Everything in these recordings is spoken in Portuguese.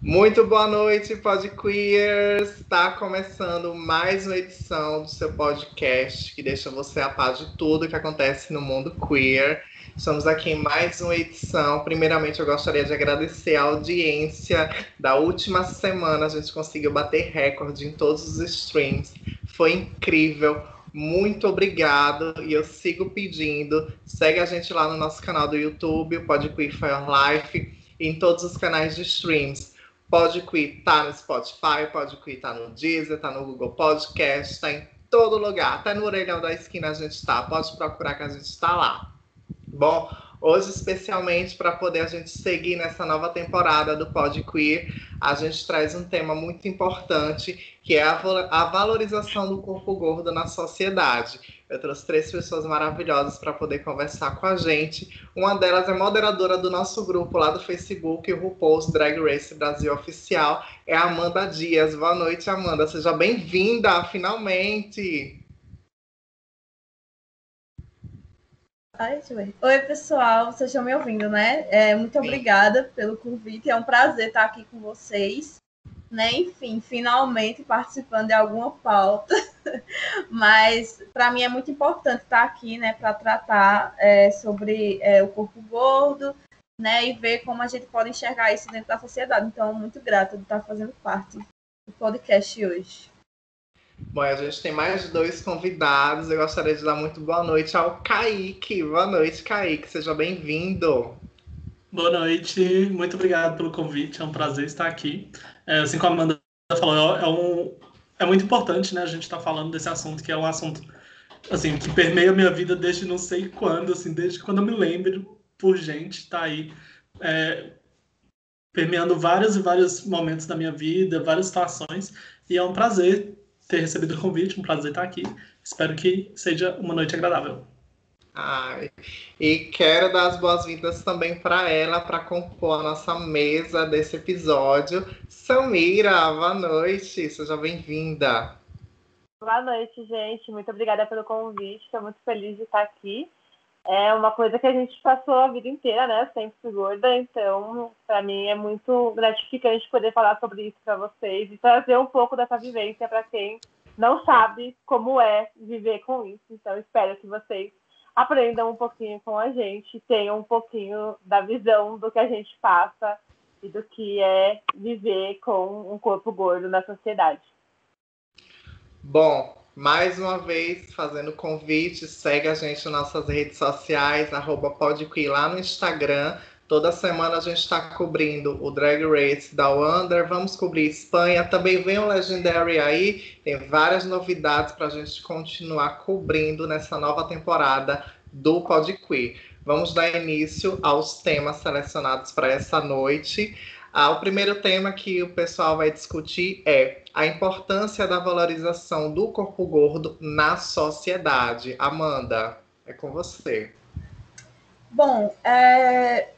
Muito boa noite, Podqueers! Está começando mais uma edição do seu podcast que deixa você a par de tudo que acontece no mundo queer. Estamos aqui em mais uma edição. Primeiramente, eu gostaria de agradecer a audiência da última semana. A gente conseguiu bater recorde em todos os streams. Foi incrível. Muito obrigado. E eu sigo pedindo. Segue a gente lá no nosso canal do YouTube, o Podqueer for Your Life, e em todos os canais de streams. Podqueer tá no Spotify, Podqueer tá no Deezer, tá no Google Podcast, tá em todo lugar. Até no Orelhão da Esquina a gente tá. Pode procurar que a gente tá lá. Bom, hoje especialmente para poder a gente seguir nessa nova temporada do Podqueer, a gente traz um tema muito importante, que é a valorização do corpo gordo na sociedade. Eu trouxe 3 pessoas maravilhosas para poder conversar com a gente. Uma delas é moderadora do nosso grupo lá do Facebook, o RuPaul's Drag Race Brasil Oficial, é a Amanda Dias. Boa noite, Amanda. Seja bem-vinda, finalmente! Oi, pessoal, vocês estão me ouvindo, né? Muito obrigada pelo convite, é um prazer estar aqui com vocês, né? Enfim, finalmente participando de alguma pauta, mas para mim é muito importante estar aqui, né, para tratar sobre o corpo gordo, né, e ver como a gente pode enxergar isso dentro da sociedade. Então, muito grata de estar fazendo parte do podcast hoje. Bom, a gente tem mais de 2 convidados. Eu gostaria de dar muito boa noite ao Kaique. Boa noite, Kaique. Seja bem-vindo. Boa noite. Muito obrigado pelo convite. É um prazer estar aqui. Assim como a Amanda falou, é muito importante, né, a gente estar falando desse assunto, que é um assunto assim, que permeia a minha vida desde não sei quando, assim, desde quando eu me lembro, por gente estar aí permeando vários e vários momentos da minha vida, várias situações. E é um prazer ter recebido o convite, um prazer estar aqui. Espero que seja uma noite agradável. Ai, e quero dar as boas-vindas também para ela, para compor a nossa mesa desse episódio. Samira, boa noite, seja bem-vinda. Boa noite, gente. Muito obrigada pelo convite. Estou muito feliz de estar aqui. É uma coisa que a gente passou a vida inteira, né? Sempre fui gorda, então para mim é muito gratificante poder falar sobre isso para vocês e trazer um pouco dessa vivência para quem não sabe como é viver com isso. Então espero que vocês aprendam um pouquinho com a gente, tenham um pouquinho da visão do que a gente passa e do que é viver com um corpo gordo na sociedade. Bom, mais uma vez fazendo convite, segue a gente nas nossas redes sociais, @podqueer lá no Instagram. Toda semana a gente está cobrindo o Drag Race da Wonder, vamos cobrir Espanha, também vem o Legendary aí, tem várias novidades para a gente continuar cobrindo nessa nova temporada do Podqueer. Vamos dar início aos temas selecionados para essa noite. O primeiro tema que o pessoal vai discutir é a importância da valorização do corpo gordo na sociedade. Amanda, é com você. Bom, é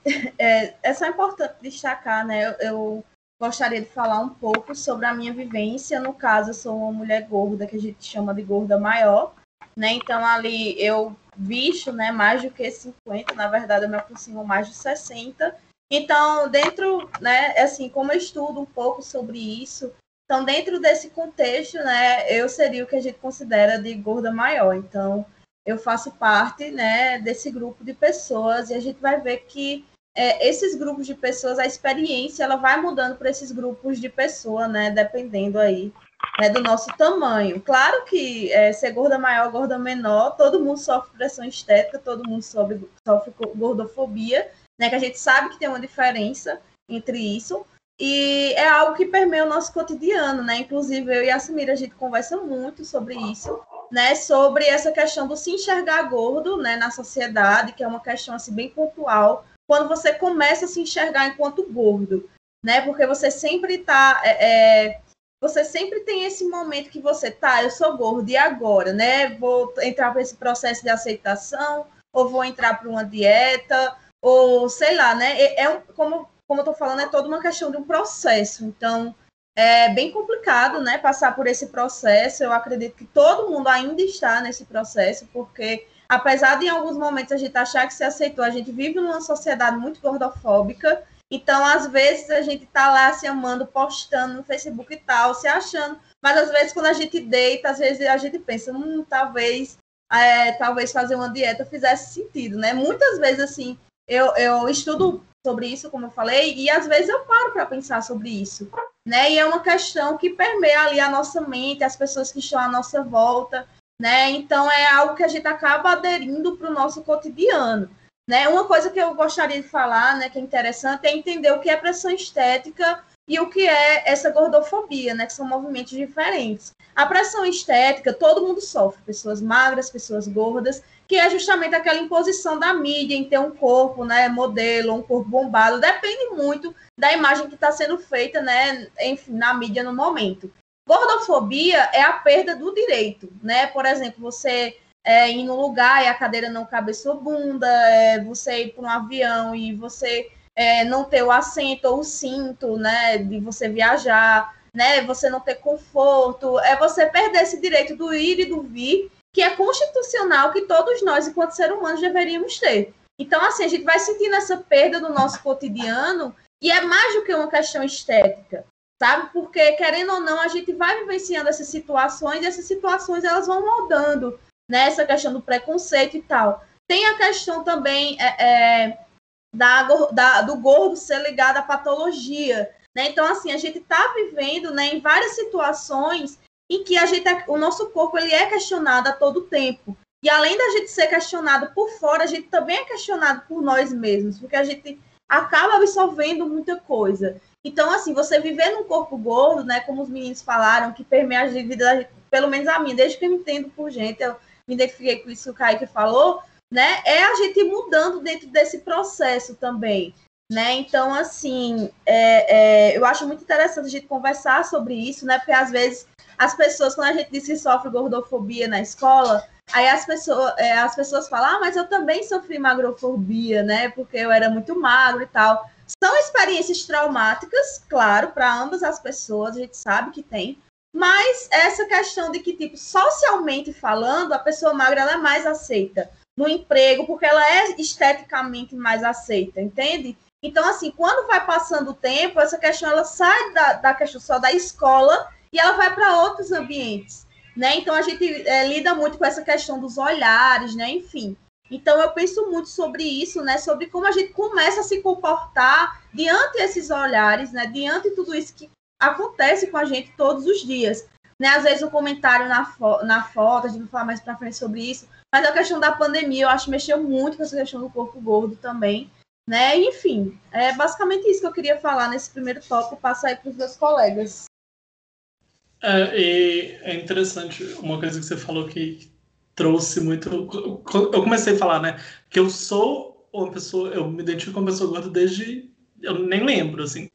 só importante destacar, né? Eu gostaria de falar um pouco sobre a minha vivência. No caso, eu sou uma mulher gorda, que a gente chama de gorda maior, né? Então, ali eu visto, né, mais do que 50, na verdade, eu me aproximo mais de 60. Então, dentro, né, assim, como eu estudo um pouco sobre isso, então, dentro desse contexto, né, eu seria o que a gente considera de gorda maior. Então, eu faço parte, né, desse grupo de pessoas e a gente vai ver que esses grupos de pessoas, a experiência, ela vai mudando para esses grupos de pessoas, né, dependendo aí, né, do nosso tamanho. Claro que ser gorda maior, gorda menor, todo mundo sofre pressão estética, todo mundo sofre gordofobia, né, que a gente sabe que tem uma diferença entre isso, e é algo que permeia o nosso cotidiano, né? Inclusive, eu e a Samira, a gente conversa muito sobre isso, né? Sobre essa questão do se enxergar gordo, né, na sociedade, que é uma questão assim, bem pontual, quando você começa a se enxergar enquanto gordo, né? Porque você sempre está... você sempre tem esse momento que você, eu sou gordo, e agora, né? Vou entrar para esse processo de aceitação, ou vou entrar para uma dieta, ou sei lá, né? Como eu estou falando, é toda uma questão de um processo. Então, é bem complicado, né, passar por esse processo. Eu acredito que todo mundo ainda está nesse processo, porque, apesar de em alguns momentos a gente achar que se aceitou, a gente vive numa sociedade muito gordofóbica, Então, às vezes, a gente tá lá se amando, postando no Facebook e tal, se achando. Mas, às vezes, quando a gente deita, às vezes a gente pensa, talvez fazer uma dieta fizesse sentido, né? Muitas vezes, assim, eu estudo sobre isso, como eu falei, e às vezes eu paro para pensar sobre isso, né? E é uma questão que permeia ali a nossa mente, as pessoas que estão à nossa volta, né? Então, é algo que a gente acaba aderindo para o nosso cotidiano. Né? Uma coisa que eu gostaria de falar, né, que é interessante, é entender o que é pressão estética e o que é essa gordofobia, né, que são movimentos diferentes. A pressão estética, todo mundo sofre, pessoas magras, pessoas gordas, que é justamente aquela imposição da mídia em ter um corpo, né, modelo, um corpo bombado, depende muito da imagem que está sendo feita, né, enfim, na mídia no momento. Gordofobia é a perda do direito, né? Por exemplo, você ir num lugar e a cadeira não cabe sua bunda, você ir para um avião e você não ter o assento ou o cinto, né, de você viajar, né, você não ter conforto, você perder esse direito do ir e do vir, que é constitucional, que todos nós, enquanto seres humanos, deveríamos ter. Então, assim, a gente vai sentindo essa perda do nosso cotidiano e é mais do que uma questão estética, sabe? Porque, querendo ou não, a gente vai vivenciando essas situações e essas situações elas vão moldando, né, essa questão do preconceito e tal. Tem a questão também do gordo ser ligado à patologia, né? Então, assim, a gente está vivendo, né, em várias situações em que o nosso corpo ele é questionado a todo tempo. E além da gente ser questionado por fora, a gente também é questionado por nós mesmos, porque a gente acaba absorvendo muita coisa. Então, assim, você viver num corpo gordo, né, como os meninos falaram, que permeia a vida, pelo menos a minha, desde que eu me entendo por gente, eu me identifiquei com isso que o Kaique falou, né? É a gente mudando dentro desse processo também, né? Então, assim, eu acho muito interessante a gente conversar sobre isso, né? Porque às vezes as pessoas, quando a gente diz que sofre gordofobia na escola, aí as pessoas falam, mas eu também sofri magrofobia, né? Porque eu era muito magro e tal. São experiências traumáticas, claro, para ambas as pessoas, a gente sabe que tem, mas essa questão de que, tipo, socialmente falando, a pessoa magra ela é mais aceita no emprego, porque ela é esteticamente mais aceita, entende? Então, assim, quando vai passando o tempo, essa questão ela sai da questão só da escola e ela vai para outros ambientes, né? Então, a gente lida muito com essa questão dos olhares, né? Enfim. Então, eu penso muito sobre isso, né? Sobre como a gente começa a se comportar diante desses olhares, né? Diante de tudo isso que acontece com a gente todos os dias. Né? Às vezes um comentário na foto, a gente vai falar mais para frente sobre isso, mas a questão da pandemia, eu acho que mexeu muito com essa questão do corpo gordo também. Né? Enfim, é basicamente isso que eu queria falar nesse primeiro tópico, passar aí para os meus colegas. E é interessante uma coisa que você falou que trouxe muito. Eu comecei a falar, né? Que eu sou uma pessoa, eu me identifico como uma pessoa gorda desde. Eu nem lembro, assim.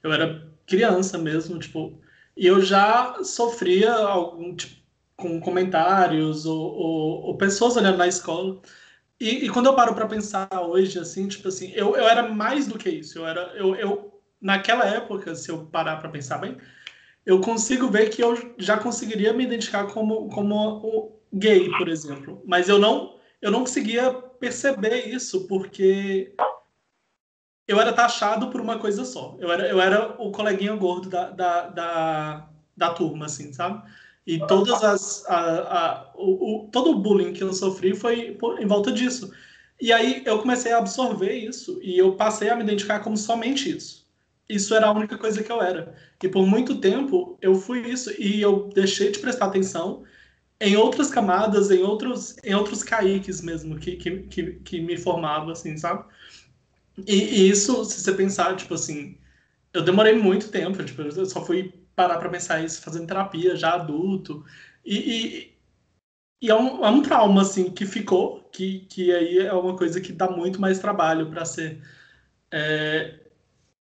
Eu era criança mesmo, tipo. E eu já sofria algum tipo, com comentários ou pessoas olhando na escola. E quando eu paro para pensar hoje, assim, tipo assim, eu era mais do que isso. Naquela época, se eu parar para pensar bem, eu consigo ver que eu já conseguiria me identificar como gay, por exemplo. Mas eu não conseguia perceber isso, porque eu era taxado por uma coisa só. Eu era o coleguinha gordo da turma, assim, sabe? E todas todo o bullying que eu sofri foi em volta disso. E aí eu comecei a absorver isso e eu passei a me identificar como somente isso. Isso era a única coisa que eu era. E por muito tempo eu fui isso e eu deixei de prestar atenção em outras camadas, em outros caíques mesmo que me formavam, assim, sabe? E isso, se você pensar, tipo assim, eu demorei muito tempo, tipo, eu só fui parar pra pensar isso fazendo terapia já adulto. E, é um trauma, assim, que ficou, que aí é uma coisa que dá muito mais trabalho para ser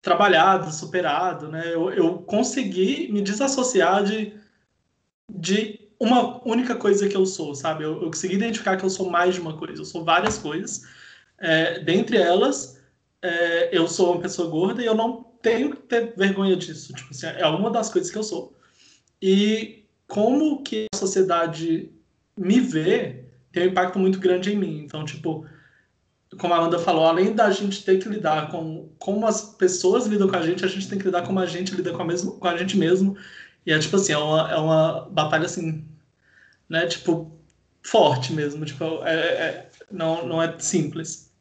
trabalhado, superado, né? Eu consegui me desassociar de uma única coisa que eu sou, sabe? Eu consegui identificar que eu sou mais de uma coisa, eu sou várias coisas. Dentre elas, eu sou uma pessoa gorda e eu não tenho que ter vergonha disso. Tipo assim, é uma das coisas que eu sou. E como que a sociedade me vê tem um impacto muito grande em mim. Então, tipo, como a Amanda falou, além da gente ter que lidar com como as pessoas lidam com a gente tem que lidar como a gente lida com a gente mesmo. E é tipo assim, é uma batalha assim, né? Tipo, forte mesmo. Tipo, não é simples.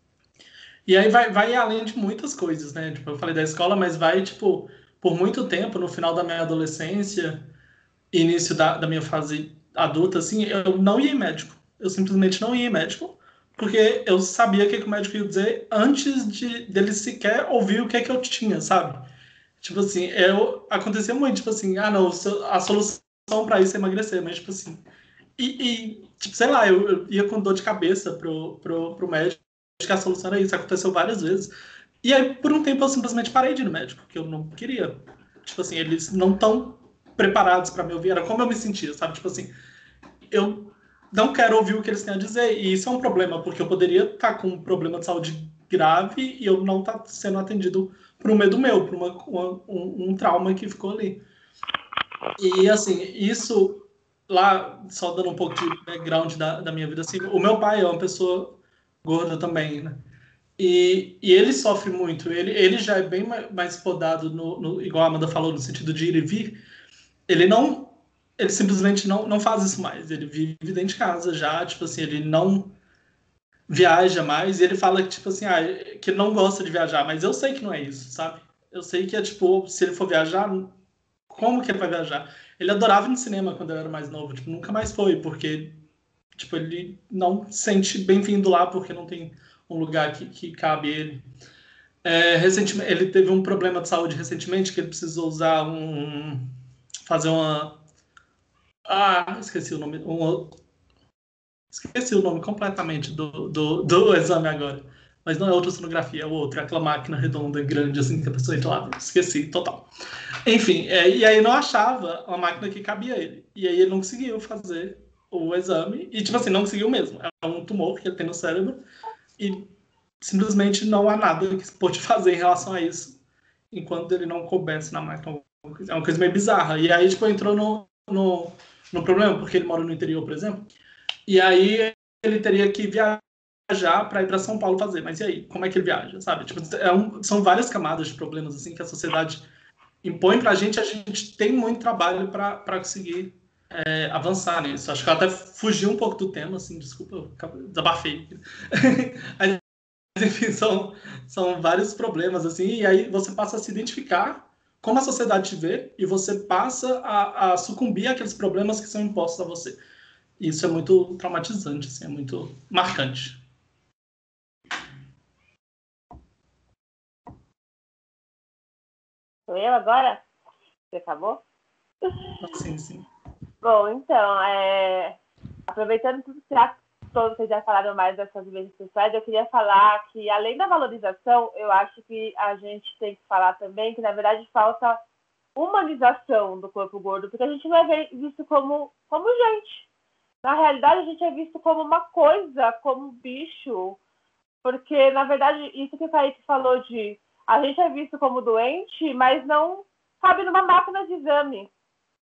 E aí vai além de muitas coisas, né? Tipo, eu falei da escola, mas vai, tipo, por muito tempo, no final da minha adolescência, início da minha fase adulta, assim, eu não ia em médico. Eu simplesmente não ia em médico, porque eu sabia o que o médico ia dizer antes dele sequer ouvir o que é que eu tinha, sabe? Tipo assim, acontecia muito, tipo assim, não, a solução para isso é emagrecer, mas tipo assim, tipo, sei lá, eu ia com dor de cabeça pro médico, acho que a solução era isso, aconteceu várias vezes. E aí, por um tempo, eu simplesmente parei de ir no médico, porque eu não queria. Tipo assim, eles não estão preparados para me ouvir, era como eu me sentia, sabe? Tipo assim, eu não quero ouvir o que eles têm a dizer, e isso é um problema, porque eu poderia estar com um problema de saúde grave e eu não estar sendo atendido por um medo meu, por um trauma que ficou ali. E assim, isso lá, só dando um pouco de background da minha vida, assim, o meu pai é uma pessoa gorda também, né? E ele sofre muito, ele já é bem mais podado, igual a Amanda falou, no sentido de ir e vir. Ele simplesmente não faz isso mais. Ele vive dentro de casa já, tipo assim, ele não viaja mais. E ele fala que, tipo assim, que ele não gosta de viajar, mas eu sei que não é isso, sabe? Eu sei que é tipo, se ele for viajar, como que ele vai viajar? Ele adorava ir no cinema quando ele era mais novo, tipo, nunca mais foi, porque tipo, ele não se sente bem-vindo lá porque não tem um lugar que cabe ele. Recentemente, ele teve um problema de saúde recentemente que ele precisou fazer uma. Esqueci o nome. Esqueci o nome completamente do exame agora. Mas não é ultrassonografia, é o outro, é aquela máquina redonda, grande, assim, que a pessoa entra lá. Esqueci, total. Enfim, e aí não achava uma máquina que cabia ele. E aí ele não conseguiu fazer o exame. E, tipo assim, não conseguiu mesmo. É um tumor que ele tem no cérebro. E simplesmente não há nada que pode fazer em relação a isso enquanto ele não coubesse na máquina. É uma coisa meio bizarra. E aí, tipo, entrou no problema, porque ele mora no interior, por exemplo. E aí ele teria que viajar para ir para São Paulo fazer. Mas e aí? Como é que ele viaja, sabe? Tipo, são várias camadas de problemas assim que a sociedade impõe para a gente tem muito trabalho para conseguir avançar nisso. Acho que eu até fugi um pouco do tema, assim, desculpa, eu desabafei. Mas, enfim, são vários problemas, assim, e aí você passa a se identificar como a sociedade te vê e você passa a sucumbir àqueles problemas que são impostos a você. E isso é muito traumatizante, assim, é muito marcante. Sou eu agora? Você acabou? Sim. Bom, então, aproveitando tudo que todos vocês já falaram mais dessas vivências pessoais, eu queria falar que, além da valorização, eu acho que a gente tem que falar também que, na verdade, falta humanização do corpo gordo, porque a gente não é visto como gente. Na realidade, a gente é visto como uma coisa, como um bicho, porque, na verdade, isso que o Kaique falou de a gente é visto como doente, mas não cabe numa máquina de exame.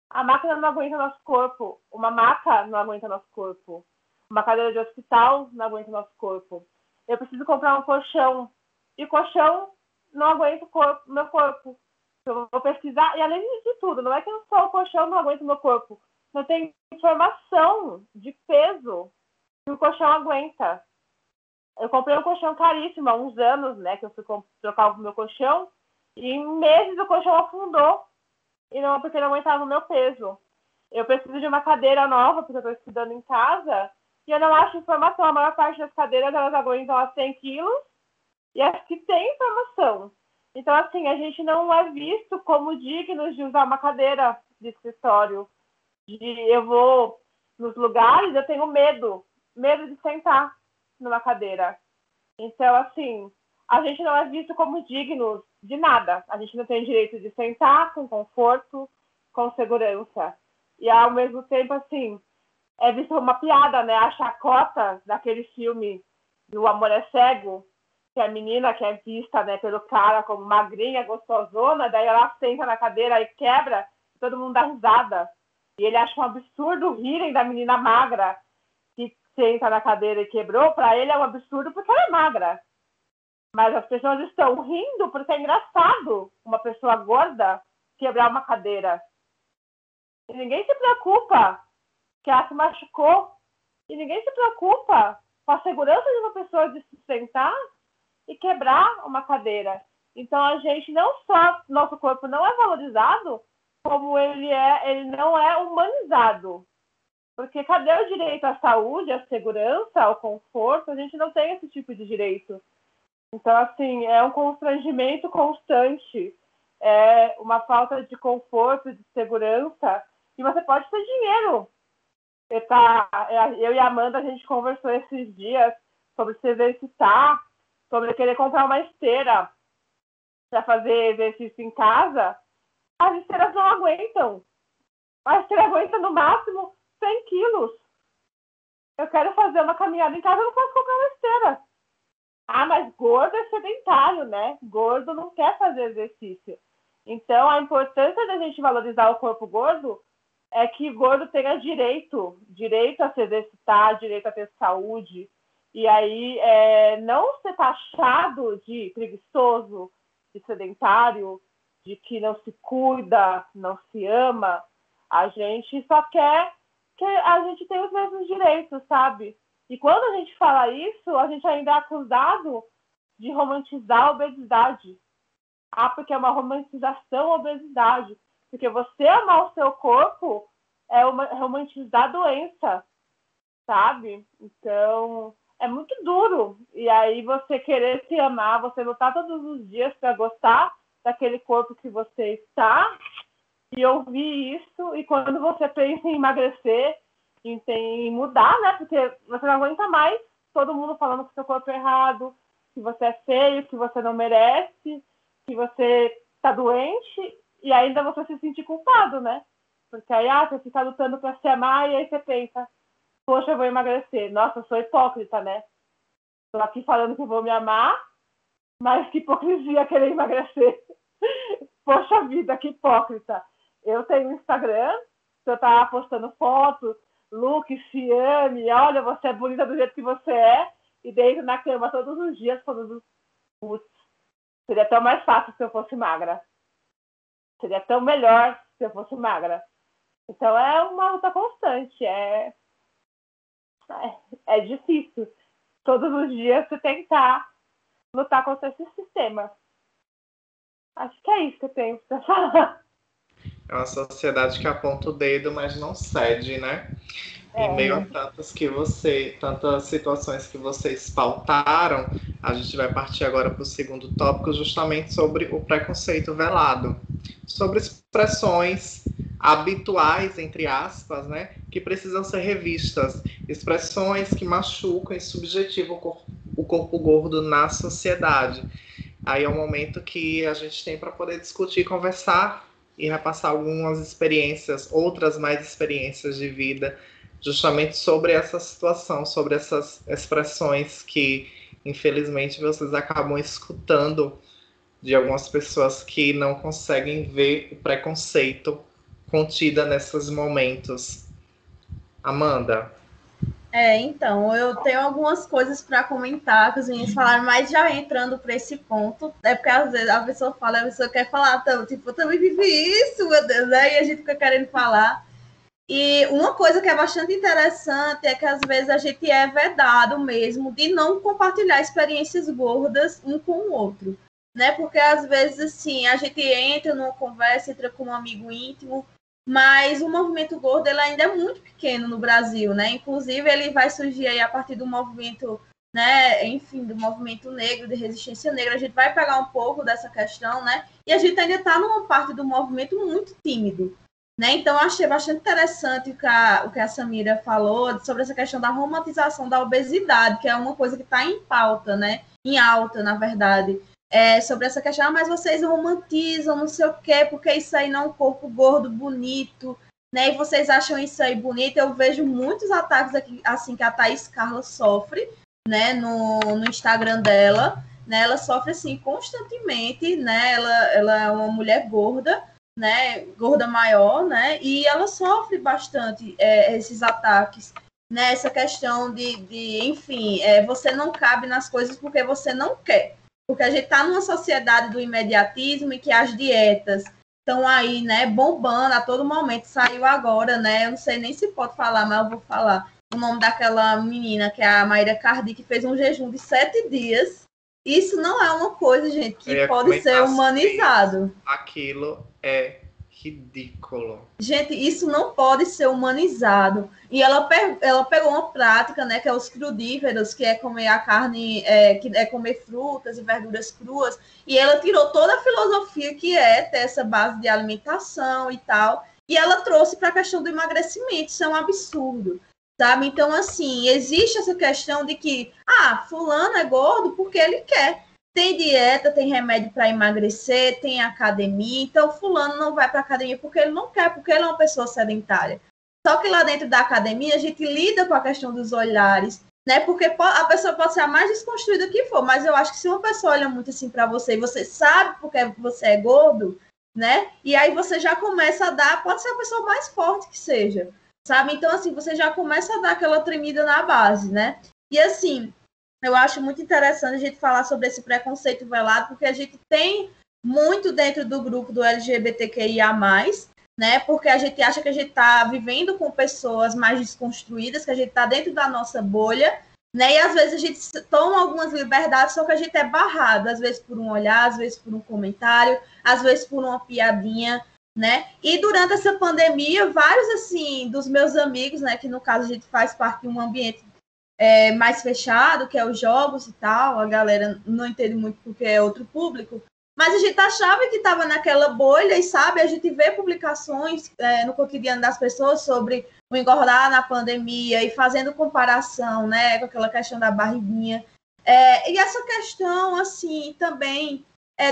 A máquina não aguenta nosso corpo. Uma maca não aguenta nosso corpo. Uma cadeira de hospital não aguenta nosso corpo. Eu preciso comprar um colchão. E o colchão não aguenta meu corpo. Eu vou pesquisar. E além de tudo, não é que só o colchão não aguenta o meu corpo. Não tem informação de peso que o colchão aguenta. Eu comprei um colchão caríssimo há uns anos, né? Que eu fui trocar o meu colchão. E em meses o colchão afundou. E não porque não aguentava o meu peso. Eu preciso de uma cadeira nova, porque eu estou estudando em casa, e eu não acho informação. A maior parte das cadeiras, elas aguentam a 100 quilos, e as que tem informação. Então, assim, a gente não é visto como dignos de usar uma cadeira de escritório. Eu vou nos lugares, eu tenho medo de sentar numa cadeira. Então, assim, a gente não é visto como dignos de nada. A gente não tem direito de sentar com conforto, com segurança. E, ao mesmo tempo, assim, é visto como uma piada, né? A chacota daquele filme do Amor é Cego, que a menina que é vista, né, pelo cara como magrinha, gostosona, daí ela senta na cadeira e quebra, e todo mundo dá risada. E ele acha um absurdo rirem da menina magra, que senta na cadeira e quebrou, para ele é um absurdo porque ela é magra. Mas as pessoas estão rindo porque é engraçado uma pessoa gorda quebrar uma cadeira. E ninguém se preocupa que ela se machucou. E ninguém se preocupa com a segurança de uma pessoa de se sentar e quebrar uma cadeira. Então, a gente não só, nosso corpo não é valorizado, como ele não é humanizado. Porque cadê o direito à saúde, à segurança, ao conforto? A gente não tem esse tipo de direito. Então, assim, é um constrangimento constante, é uma falta de conforto, de segurança. E você pode ter dinheiro. Eu e a Amanda, a gente conversou esses dias sobre se exercitar, sobre querer comprar uma esteira para fazer exercício em casa. As esteiras não aguentam. A esteira aguenta no máximo 100 quilos. Eu quero fazer uma caminhada em casa, eu não posso comprar uma esteira. Ah, mas gordo é sedentário, né? Gordo não quer fazer exercício. Então, a importância da gente valorizar o corpo gordo é que gordo tenha direito a se exercitar, direito a ter saúde. E aí, não ser taxado de preguiçoso, de sedentário, de que não se cuida, não se ama. A gente só quer que a gente tenha os mesmos direitos, sabe? E quando a gente fala isso, a gente ainda é acusado de romantizar a obesidade. Ah, porque é uma romantização a obesidade. Porque você amar o seu corpo é romantizar a doença, sabe? Então, é muito duro. E aí você querer se amar, você lutar todos os dias para gostar daquele corpo que você está e ouvir isso. E quando você pensa em emagrecer, em mudar, né? Porque você não aguenta mais todo mundo falando que seu corpo é errado, que você é feio, que você não merece, que você está doente e ainda você se sentir culpado, né? Porque aí, você fica lutando para se amar e aí você pensa, poxa, eu vou emagrecer. Nossa, eu sou hipócrita, né? Tô aqui falando que eu vou me amar, mas que hipocrisia querer emagrecer. Poxa vida, que hipócrita. Eu tenho um Instagram, eu tava postando fotos, look, se ame, olha, você é bonita do jeito que você é, e deito na cama todos os dias falando, putz, seria tão mais fácil se eu fosse magra. Seria tão melhor se eu fosse magra. Então é uma luta constante, é difícil. Todos os dias você tentar lutar contra esse sistema. Acho que é isso que eu tenho para falar. É uma sociedade que aponta o dedo, mas não cede, né? Em meio a tantas situações que vocês pautaram, a gente vai partir agora para o segundo tópico, justamente sobre o preconceito velado. Sobre expressões habituais, entre aspas, né? Que precisam ser revistas. Expressões que machucam e subjetivam o corpo gordo na sociedade. Aí é o momento que a gente tem para poder discutir, conversar e repassar algumas experiências, outras mais experiências de vida, justamente sobre essa situação, sobre essas expressões que, infelizmente, vocês acabam escutando de algumas pessoas que não conseguem ver o preconceito contida nesses momentos. Amanda? Então, eu tenho algumas coisas para comentar que os meninos falaram, mas já entrando para esse ponto, porque às vezes a pessoa fala, a pessoa quer falar, tipo, eu também vivi isso, meu Deus, aí a gente fica querendo falar. E uma coisa que é bastante interessante é que às vezes a gente é vedado mesmo de não compartilhar experiências gordas um com o outro, né? Porque às vezes, assim, a gente entra numa conversa, entra com um amigo íntimo, mas o movimento gordo ele ainda é muito pequeno no Brasil, né? Inclusive, ele vai surgir aí a partir do movimento, né? Enfim, do movimento negro, de resistência negra. A gente vai pegar um pouco dessa questão, né? E a gente ainda está numa parte do movimento muito tímido, né? Então, eu achei bastante interessante o que a Samira falou sobre essa questão da romantização da obesidade, que é uma coisa que está em pauta, né? Em alta, na verdade. Sobre essa questão, mas vocês romantizam, não sei o quê, porque isso aí não é um corpo gordo bonito, né? E vocês acham isso aí bonito. Eu vejo muitos ataques aqui, assim, que a Thaís Carla sofre, né? No Instagram dela, né? Ela sofre, assim, constantemente, né? Ela é uma mulher gorda, né? Gorda maior, né? E ela sofre bastante esses ataques. né? Essa questão enfim, você não cabe nas coisas porque você não quer. Porque a gente está numa sociedade do imediatismo e que as dietas estão aí, né, bombando a todo momento. Saiu agora, né? Eu não sei nem se pode falar, mas eu vou falar o nome daquela menina, que é a Mayra Cardi, que fez um jejum de 7 dias. Isso não é uma coisa, gente, que pode ser humanizado. Aquilo é ridículo. Gente, isso não pode ser humanizado. E ela pegou uma prática, né, que é os crudíveros, que é comer a carne, que é comer frutas e verduras cruas, e ela tirou toda a filosofia que é ter essa base de alimentação e tal, e ela trouxe para a questão do emagrecimento. Isso é um absurdo, sabe? Então, assim, existe essa questão de que, fulano é gordo porque ele quer. Tem dieta, tem remédio para emagrecer, tem academia. Então, fulano não vai para a academia porque ele não quer, porque ele é uma pessoa sedentária. Só que lá dentro da academia, a gente lida com a questão dos olhares, né? Porque a pessoa pode ser a mais desconstruída que for, mas eu acho que se uma pessoa olha muito assim para você e você sabe porque você é gordo, né? E aí você já começa a dar, pode ser a pessoa mais forte que seja, sabe? Então, assim, você já começa a dar aquela tremida na base, né? E, assim, eu acho muito interessante a gente falar sobre esse preconceito velado, porque a gente tem muito dentro do grupo do LGBTQIA+, né? Porque a gente acha que a gente está vivendo com pessoas mais desconstruídas, que a gente está dentro da nossa bolha, né? E às vezes a gente toma algumas liberdades, só que a gente é barrado, às vezes por um olhar, às vezes por um comentário, às vezes por uma piadinha, né? E durante essa pandemia, vários, assim, dos meus amigos, né, que no caso a gente faz parte de um ambiente mais fechado, que é os jogos e tal, a galera não entende muito porque é outro público, mas a gente achava que estava naquela bolha e, sabe, a gente vê publicações no cotidiano das pessoas sobre o engordar na pandemia e fazendo comparação, né, com aquela questão da barriguinha. E essa questão, assim, também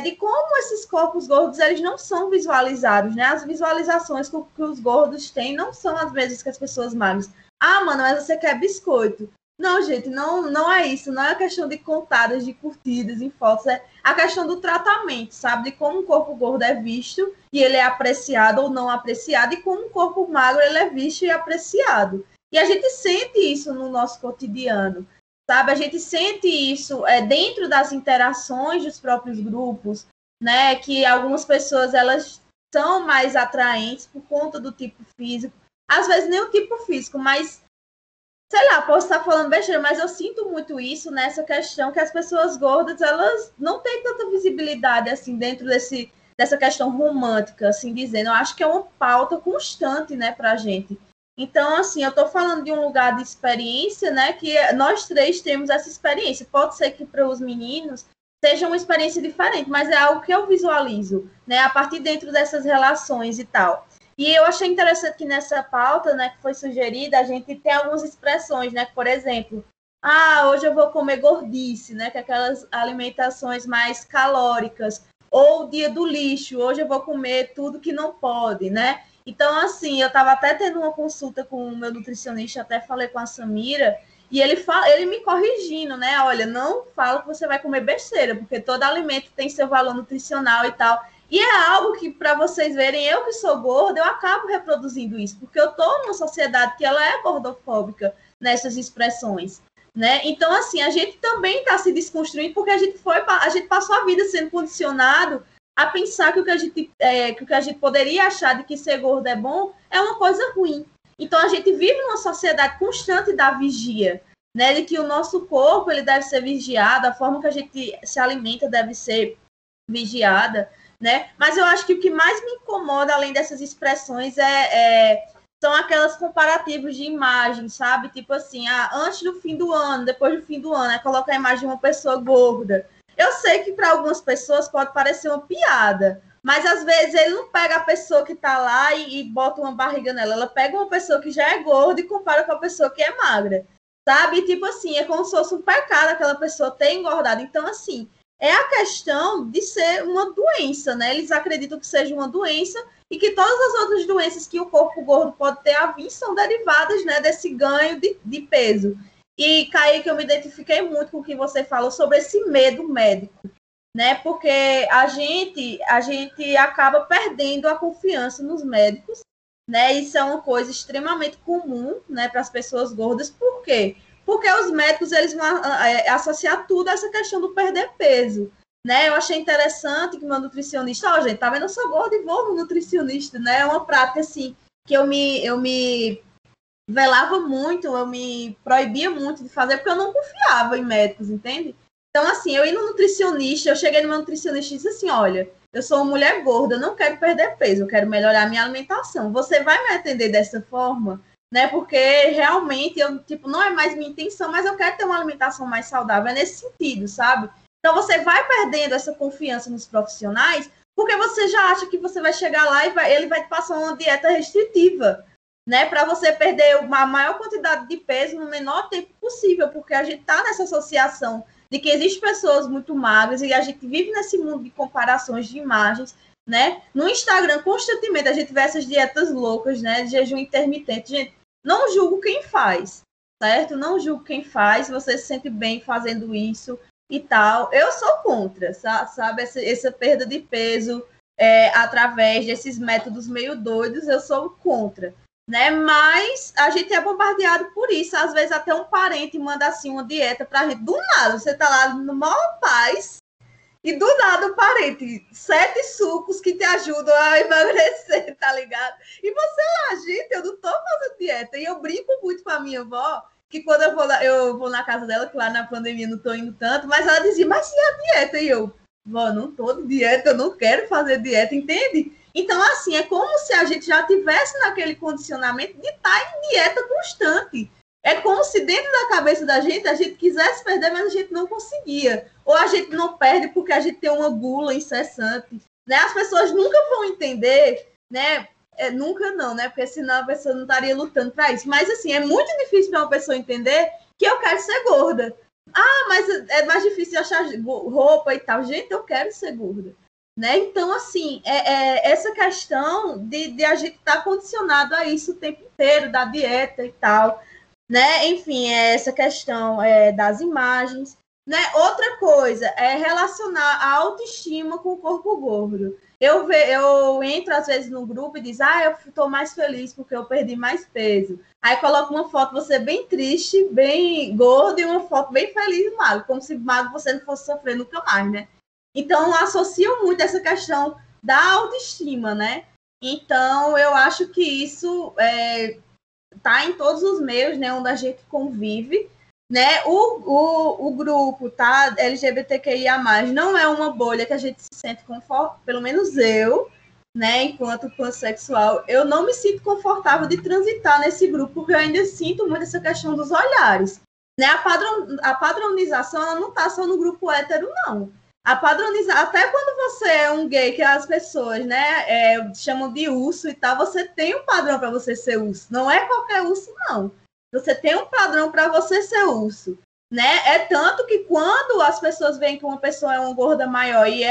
de como esses corpos gordos, eles não são visualizados, né? As visualizações que os gordos têm não são as mesmas que as pessoas magras. Mano, mas você quer biscoito. Não, gente, não é isso. Não é a questão de contadas, de curtidas em fotos. É a questão do tratamento, sabe? De como um corpo gordo é visto e ele é apreciado ou não apreciado, e como um corpo magro ele é visto e apreciado. E a gente sente isso no nosso cotidiano, sabe? A gente sente isso dentro das interações dos próprios grupos, né? Que algumas pessoas, elas são mais atraentes por conta do tipo físico. Às vezes nem o tipo físico, mas sei lá, posso estar falando besteira, mas eu sinto muito isso nessa questão que as pessoas gordas, elas não têm tanta visibilidade, assim, dentro dessa questão romântica, assim dizendo. Eu acho que é uma pauta constante, né, pra gente. Então, assim, eu estou falando de um lugar de experiência, né, que nós três temos essa experiência. Pode ser que para os meninos seja uma experiência diferente, mas é algo que eu visualizo, né, a partir dentro dessas relações e tal. E eu achei interessante que nessa pauta, né, que foi sugerida, a gente tem algumas expressões, né, por exemplo, hoje eu vou comer gordice, né, que é aquelas alimentações mais calóricas, ou o dia do lixo, hoje eu vou comer tudo que não pode, né? Então, assim, eu estava até tendo uma consulta com o meu nutricionista, até falei com a Samira, e ele me corrigindo, né? Olha, não fala que você vai comer besteira, porque todo alimento tem seu valor nutricional e tal. E é algo que, para vocês verem, eu que sou gorda, eu acabo reproduzindo isso, porque eu estou numa sociedade que ela é gordofóbica nessas expressões, né? Então, assim, a gente também está se desconstruindo, porque a gente passou a vida sendo condicionado a pensar que o que a gente poderia achar de que ser gordo é bom é uma coisa ruim. Então, a gente vive numa sociedade constante da vigia, né? De que o nosso corpo ele deve ser vigiado, a forma que a gente se alimenta deve ser vigiada, né? Mas eu acho que o que mais me incomoda, além dessas expressões, são aquelas comparativos de imagem, sabe? Tipo assim, antes do fim do ano, depois do fim do ano, coloca a imagem de uma pessoa gorda. Eu sei que para algumas pessoas pode parecer uma piada, mas às vezes ele não pega a pessoa que está lá e bota uma barriga nela. Ela pega uma pessoa que já é gorda e compara com a pessoa que é magra, sabe? E, tipo assim, é como se fosse um pecado aquela pessoa ter engordado. Então, assim, é a questão de ser uma doença, né? Eles acreditam que seja uma doença e que todas as outras doenças que o corpo gordo pode ter a vir são derivadas, né, desse ganho de peso. E, Kaique, eu me identifiquei muito com o que você falou sobre esse medo médico, né? Porque a gente acaba perdendo a confiança nos médicos, né? Isso é uma coisa extremamente comum, né, para as pessoas gordas. Por quê? Porque os médicos eles vão associar tudo a essa questão do perder peso, né? Eu achei interessante que meu nutricionista, gente, tá vendo, eu sou gorda e vou no nutricionista, né? É uma prática assim que eu me velava muito, eu me proibia muito de fazer porque eu não confiava em médicos, entende? Então, assim, eu ia no nutricionista, eu cheguei no meu nutricionista e disse assim, olha, eu sou uma mulher gorda, eu não quero perder peso, eu quero melhorar a minha alimentação. Você vai me atender dessa forma? Né? Porque realmente eu, tipo, não é mais minha intenção, mas eu quero ter uma alimentação mais saudável, é nesse sentido, sabe? Então você vai perdendo essa confiança nos profissionais, porque você já acha que você vai chegar lá e ele vai te passar uma dieta restritiva, né? Para você perder uma maior quantidade de peso no menor tempo possível, porque a gente está nessa associação de que existem pessoas muito magras e a gente vive nesse mundo de comparações de imagens, né? No Instagram, constantemente, a gente vê essas dietas loucas, né? De jejum intermitente. Gente, não julgo quem faz, certo? Não julgo quem faz, você se sente bem fazendo isso e tal. Eu sou contra, sabe? Essa perda de peso através desses métodos meio doidos, eu sou contra. Né? Mas a gente é bombardeado por isso. Às vezes até um parente manda assim uma dieta pra gente. Do nada, você tá lá no maior paz e do nada o parente, 7 sucos que te ajudam a emagrecer, tá ligado? E você lá, gente, eu não tô fazendo dieta. E eu brinco muito com a minha avó, que quando eu vou na casa dela, que lá na pandemia não tô indo tanto, mas ela dizia, mas e a dieta? E eu, vó, não tô de dieta, eu não quero fazer dieta, entende? Então, assim, é como se a gente já tivesse naquele condicionamento de estar em dieta constante. É como se dentro da cabeça da gente a gente quisesse perder, mas a gente não conseguia. Ou a gente não perde porque a gente tem uma gula incessante. Né? As pessoas nunca vão entender, né? Nunca não, né? Porque senão a pessoa não estaria lutando para isso. Mas, assim, é muito difícil para uma pessoa entender que eu quero ser gorda. Ah, mas é mais difícil de achar roupa e tal. Gente, eu quero ser gorda. Né? Então, assim, essa questão de a gente estar condicionado a isso o tempo inteiro, da dieta e tal, né? Enfim, essa questão das imagens. Né? Outra coisa é relacionar a autoestima com o corpo gordo. Eu entro, às vezes, no grupo e diz, eu estou mais feliz porque eu perdi mais peso. Aí coloco uma foto você bem triste, bem gordo, e uma foto bem feliz e magro, como se magro você não fosse sofrer nunca mais, né? Então, associam muito essa questão da autoestima, né? Então, eu acho que isso está em todos os meios, né, onde a gente convive, né? O grupo, tá? LGBTQIA+, não é uma bolha que a gente se sente confortável, pelo menos eu, né, enquanto pansexual, eu não me sinto confortável de transitar nesse grupo, porque eu ainda sinto muito essa questão dos olhares. Né? A padronização ela não está só no grupo hétero, não. A padronizar, até quando você é um gay, que as pessoas, né, chamam de urso e tal, você tem um padrão para você ser urso. Não é qualquer urso, não. Você tem um padrão para você ser urso, né? É tanto que quando as pessoas veem que uma pessoa é uma gorda maior e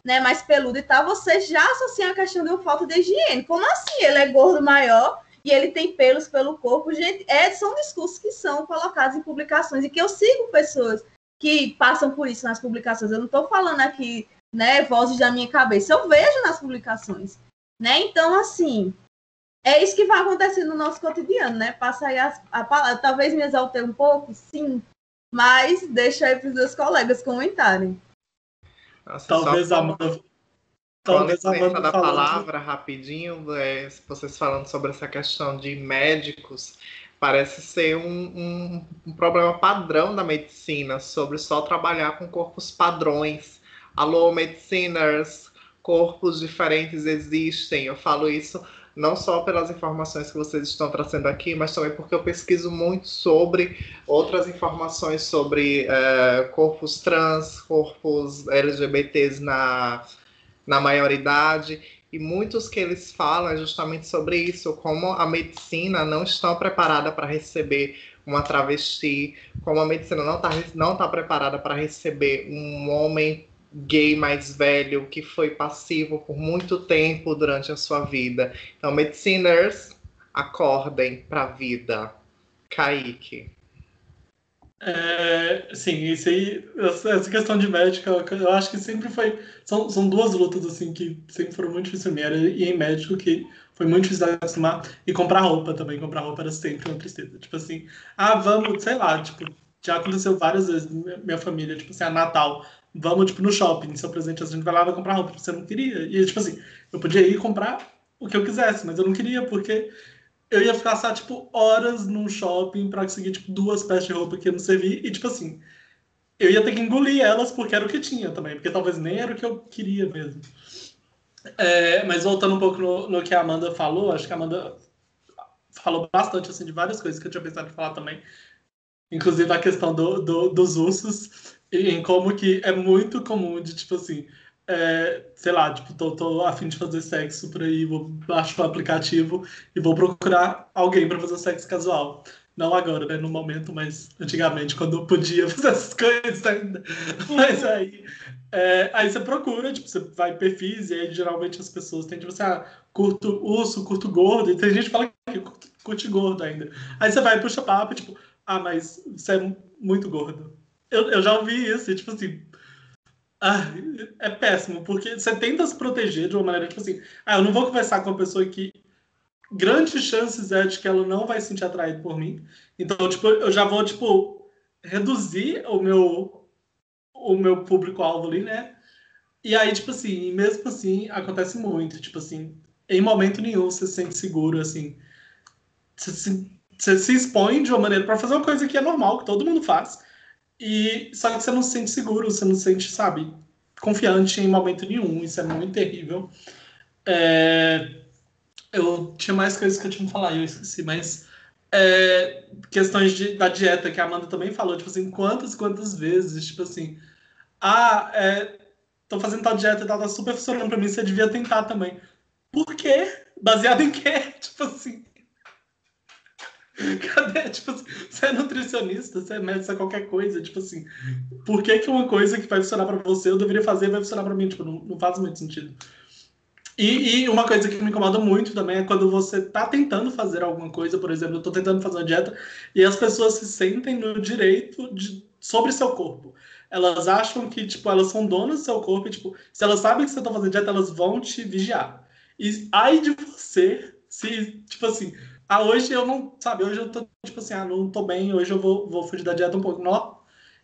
né, mais peluda e tal, você já associa a questão de uma falta de higiene. Como assim? Ele é gordo maior e ele tem pelos pelo corpo. Gente, são discursos que são colocados em publicações e que eu sigo pessoas que passam por isso nas publicações. Eu não estou falando aqui, né, vozes da minha cabeça. Eu vejo nas publicações, né? Então, assim, é isso que vai acontecer no nosso cotidiano, né? Passa aí a palavra. Talvez me exaltei um pouco, sim, mas deixa aí para os meus colegas comentarem. Nossa, Talvez a Amanda... Com a licença da palavra, rapidinho, vocês falando sobre essa questão de médicos, parece ser um problema padrão da medicina, sobre só trabalhar com corpos padrões. Alô, mediciners, corpos diferentes existem. Eu falo isso não só pelas informações que vocês estão trazendo aqui, mas também porque eu pesquiso muito sobre outras informações sobre corpos trans, corpos LGBTs na maioridade, e muitos que eles falam é justamente sobre isso, como a medicina não está preparada para receber uma travesti, como a medicina não tá preparada para receber um homem gay mais velho que foi passivo por muito tempo durante a sua vida. Então, mediciners, acordem para a vida. Kaique. Sim, isso aí, essa questão de médica, eu acho que sempre foi. São duas lutas assim que sempre foram muito difíceis. Era ir em médico, que foi muito difícil de acostumar. E comprar roupa também. Comprar roupa era sempre uma tristeza. Tipo assim, vamos, sei lá, tipo, já aconteceu várias vezes minha família, tipo assim, Natal, vamos, tipo, no shopping, seu presente, a gente vai lá vai comprar roupa, você não queria. E, tipo assim, eu podia ir comprar o que eu quisesse, mas eu não queria, porque eu ia passar, tipo, horas num shopping pra conseguir, tipo, 2 peças de roupa que ia me servir. E, tipo assim, eu ia ter que engolir elas porque era o que tinha também, porque talvez nem era o que eu queria mesmo. Mas voltando um pouco no que a Amanda falou, acho que a Amanda falou bastante, assim, de várias coisas que eu tinha pensado em falar também. Inclusive a questão dos ursos, e em como que é muito comum de, tipo assim, sei lá, tipo, tô a fim de fazer sexo por aí, baixo o aplicativo e vou procurar alguém para fazer sexo casual. Não agora, né, no momento, mas antigamente, quando eu podia fazer essas coisas ainda. Mas aí você procura, tipo, você vai em perfis, e aí geralmente as pessoas têm, tipo assim, curto urso, curto gordo, e tem gente que fala que curte gordo ainda. Aí você vai e puxa papo, tipo, mas você é muito gordo. Eu já ouvi isso, e tipo assim, é péssimo, porque você tenta se proteger de uma maneira, tipo assim, eu não vou conversar com uma pessoa que grandes chances é de que ela não vai se sentir atraída por mim. Então, tipo, eu já vou, tipo, reduzir o meu público-alvo ali, né? E aí, tipo assim, mesmo assim, acontece muito, tipo assim, em momento nenhum você se sente seguro, assim, você se expõe de uma maneira para fazer uma coisa que é normal, que todo mundo faz, e só que você não se sente seguro, você não se sente, sabe, confiante em momento nenhum. Isso é muito terrível. Eu tinha mais coisas que eu tinha que falar e eu esqueci, mas questões da dieta que a Amanda também falou, tipo assim, quantas vezes, tipo assim, tô fazendo tal dieta e tal, tá super funcionando pra mim, você devia tentar também. Por quê? Baseado em quê? Tipo assim, cadê? Tipo assim, você é nutricionista, você é médico, você é qualquer coisa, tipo assim, por que que uma coisa que vai funcionar pra você eu deveria fazer e vai funcionar pra mim? Tipo, não faz muito sentido. E uma coisa que me incomoda muito também é quando você tá tentando fazer alguma coisa, por exemplo, eu tô tentando fazer uma dieta e as pessoas se sentem no direito sobre seu corpo. Elas acham que, tipo, elas são donas do seu corpo e, tipo, se elas sabem que você tá fazendo dieta, elas vão te vigiar. E ai de você se, tipo assim, hoje eu não, sabe, hoje eu tô, tipo assim, não tô bem, hoje eu vou fugir da dieta um pouco. Não.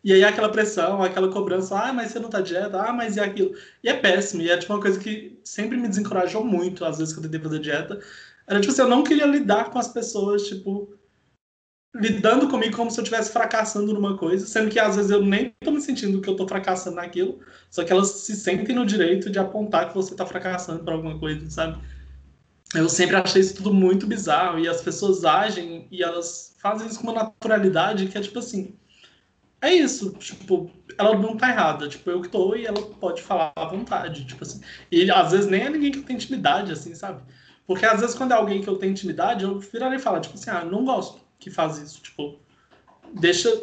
E aí aquela pressão, aquela cobrança, mas você não tá dieta, mas e aquilo. E é péssimo, e é tipo uma coisa que sempre me desencorajou muito, às vezes que eu tentei fazer dieta. Era tipo assim, eu não queria lidar com as pessoas, tipo, lidando comigo como se eu estivesse fracassando numa coisa, sendo que às vezes eu nem tô me sentindo que eu tô fracassando naquilo, só que elas se sentem no direito de apontar que você tá fracassando para alguma coisa, sabe? Eu sempre achei isso tudo muito bizarro, e as pessoas agem e elas fazem isso com uma naturalidade que é tipo assim, é isso, tipo, ela não tá errada, tipo, eu que tô e ela pode falar à vontade, tipo assim. E às vezes nem é ninguém que eu tenho intimidade, assim, sabe? Porque às vezes quando é alguém que eu tenho intimidade, eu viraria e falar, tipo assim, eu não gosto que faz isso, tipo,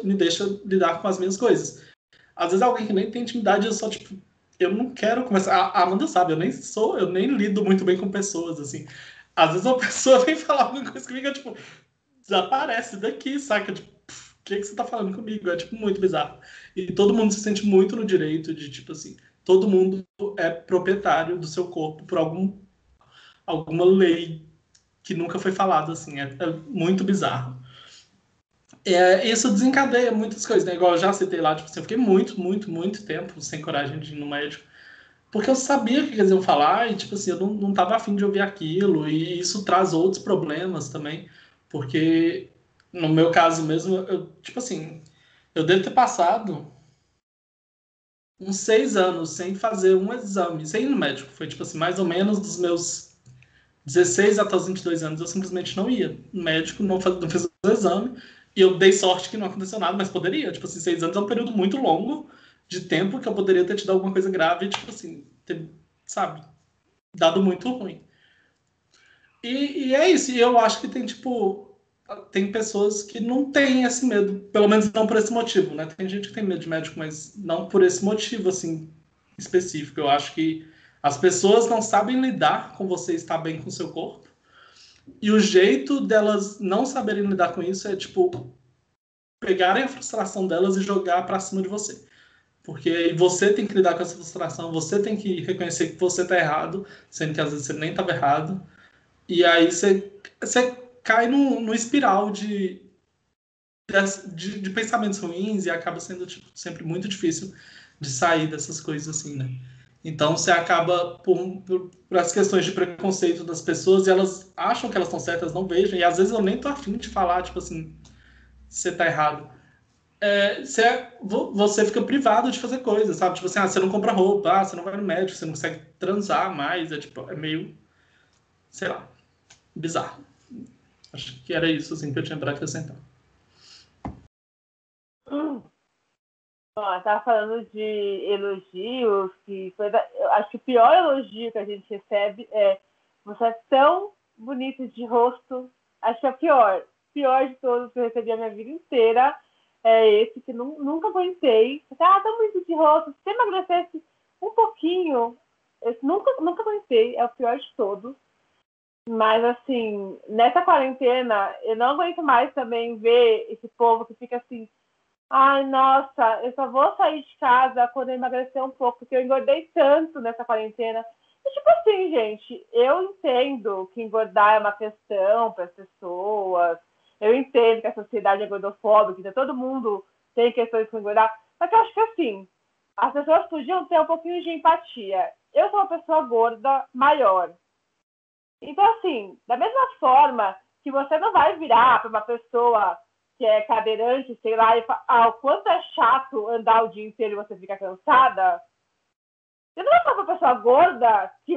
me deixa lidar com as minhas coisas. Às vezes alguém que nem tem intimidade, eu só, tipo, eu não quero conversar. A Amanda sabe, eu nem lido muito bem com pessoas, assim. Às vezes a pessoa vem falar alguma coisa comigo, eu, tipo, desaparece daqui, saca? Tipo, o que você tá falando comigo? É, tipo, muito bizarro. E todo mundo se sente muito no direito de, tipo assim, todo mundo é proprietário do seu corpo por alguma lei que nunca foi falada, assim. É muito bizarro. Isso desencadeia muitas coisas, né? Igual eu já citei lá, tipo assim, eu fiquei muito, muito, muito tempo sem coragem de ir no médico. Porque eu sabia o que eles iam falar e, tipo assim, eu não tava afim de ouvir aquilo. E isso traz outros problemas também. Porque, no meu caso mesmo, tipo assim, eu devo ter passado uns 6 anos sem fazer um exame, sem ir no médico. Foi, tipo assim, mais ou menos dos meus 16 até os 22 anos, eu simplesmente não ia no médico, não fiz o exame. E eu dei sorte que não aconteceu nada, mas poderia. Tipo assim, 6 anos é um período muito longo de tempo que eu poderia ter tido alguma coisa grave e, tipo assim, sabe, dado muito ruim. E é isso. E eu acho que tem, tipo, tem pessoas que não têm esse medo, pelo menos não por esse motivo, né? Tem gente que tem medo de médico, mas não por esse motivo, assim, específico. Eu acho que as pessoas não sabem lidar com você estar bem com o seu corpo. E o jeito delas não saberem lidar com isso é, tipo, pegarem a frustração delas e jogar pra cima de você. Porque você tem que lidar com essa frustração, você tem que reconhecer que você tá errado, sendo que às vezes você nem tava errado. E aí você cai no espiral de pensamentos ruins e acaba sendo tipo, sempre muito difícil de sair dessas coisas assim, né? Então você acaba por as questões de preconceito das pessoas e elas acham que elas estão certas, não vejam, e às vezes eu nem tô afim de falar, tipo assim, você tá errado. Você fica privado de fazer coisas, sabe? Tipo assim, você não compra roupa, você não vai no médico, você não consegue transar mais, é meio, sei lá, bizarro. Acho que era isso assim, que eu tinha para acrescentar. Bom, eu tava falando de elogios, eu acho que o pior elogio que a gente recebe é você é tão bonito de rosto. Acho que é o pior de todos que eu recebi a minha vida inteira é esse que nunca aguentei. Tão bonito de rosto, se você emagrecesse um pouquinho, eu nunca aguentei, é o pior de todos. Mas, assim, nessa quarentena, eu não aguento mais também ver esse povo que fica assim, ai, nossa, eu só vou sair de casa quando eu emagrecer um pouco, porque eu engordei tanto nessa quarentena. E, tipo assim, gente, eu entendo que engordar é uma questão para as pessoas, eu entendo que a sociedade é gordofóbica, que todo mundo tem questões com engordar, mas eu acho que, assim, as pessoas podiam ter um pouquinho de empatia. Eu sou uma pessoa gorda maior. Então, assim, da mesma forma que você não vai virar para uma pessoa que é cadeirante, sei lá, e falar o quanto é chato andar o dia inteiro e você fica cansada, você não vai falar para uma pessoa gorda que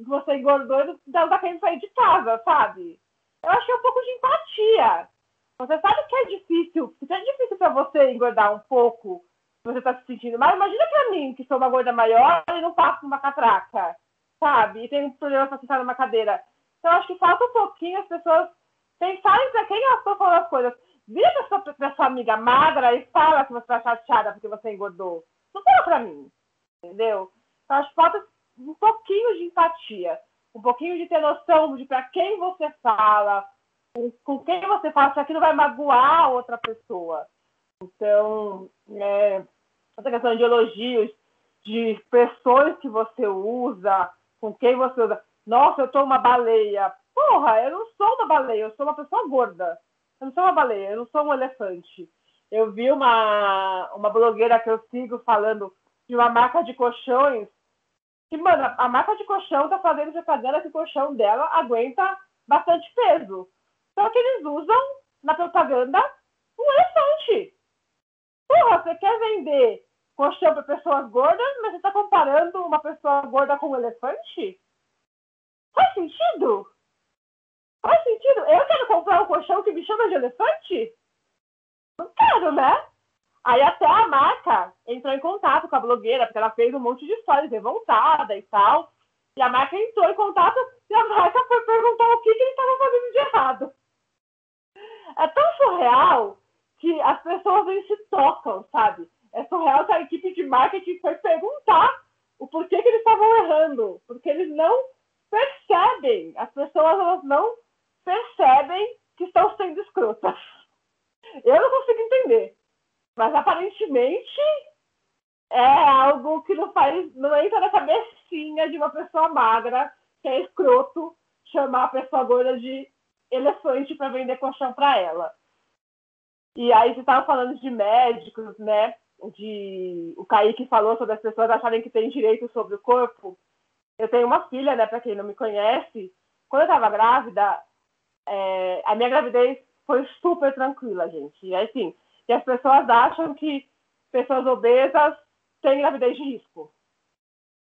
você engordou e não tá querendo sair de casa, sabe? Eu achei um pouco de empatia. Você sabe que é difícil, se é difícil para você engordar um pouco, você tá se sentindo mal, imagina para mim, que sou uma gorda maior e não passo uma catraca, sabe? E tenho um problema para sentar numa cadeira. Então, acho que falta um pouquinho as pessoas pensarem para quem elas estão falando as coisas. Vira pra sua amiga magra e fala que você tá chateada porque você engordou. Não fala pra mim, entendeu? Então, acho que falta um pouquinho de empatia, um pouquinho de ter noção de para quem você fala, com quem você fala, se aquilo vai magoar outra pessoa. Então, essa questão de elogios, de expressões que você usa, com quem você usa. Nossa, eu tô uma baleia. Porra, eu não sou uma baleia, eu sou uma pessoa gorda. Eu não sou uma baleia, eu não sou um elefante. Eu vi uma blogueira que eu sigo falando de uma marca de colchões que, mano, a marca de colchão tá fazendo propaganda que o colchão dela aguenta bastante peso. Só que eles usam na propaganda um elefante. Porra, você quer vender colchão para pessoas gordas, mas você tá comparando uma pessoa gorda com um elefante? Faz sentido? Faz sentido? Eu quero comprar um colchão que me chama de elefante? Não quero, né? Aí até a marca entrou em contato com a blogueira, porque ela fez um monte de histórias revoltada e tal. E a marca entrou em contato e a marca foi perguntar o que ele estava fazendo de errado. É tão surreal que as pessoas nem se tocam, sabe? É surreal que a equipe de marketing foi perguntar o porquê que eles estavam errando. Porque eles não percebem. As pessoas elas não percebem que estão sendo escrotas. Eu não consigo entender. Mas aparentemente é algo que não entra na cabecinha de uma pessoa magra, que é escroto, chamar a pessoa gorda de elefante para vender colchão para ela. E aí você estava falando de médicos, né? O Kaique falou sobre as pessoas acharem que têm direito sobre o corpo. Eu tenho uma filha, né? Para quem não me conhece. Quando eu estava grávida, a minha gravidez foi super tranquila, gente. E assim, e as pessoas acham que pessoas obesas têm gravidez de risco.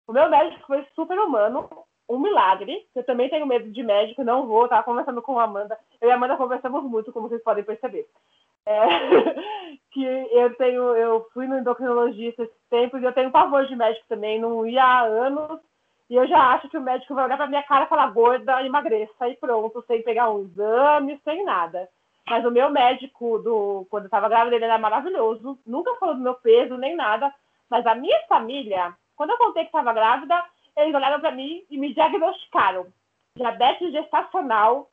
O meu médico foi super humano, um milagre. Eu também tenho medo de médico, não vou. Estava conversando com a Amanda. Eu e a Amanda conversamos muito, como vocês podem perceber. Que eu fui no endocrinologista esses tempos e eu tenho pavor de médico também, não ia há anos. E eu já acho que o médico vai olhar pra minha cara e falar gorda, emagreça e pronto, sem pegar um exame, sem nada. Mas o meu médico, quando eu estava grávida, ele era maravilhoso. Nunca falou do meu peso, nem nada. Mas a minha família, quando eu contei que estava grávida, eles olharam para mim e me diagnosticaram. Diabetes gestacional,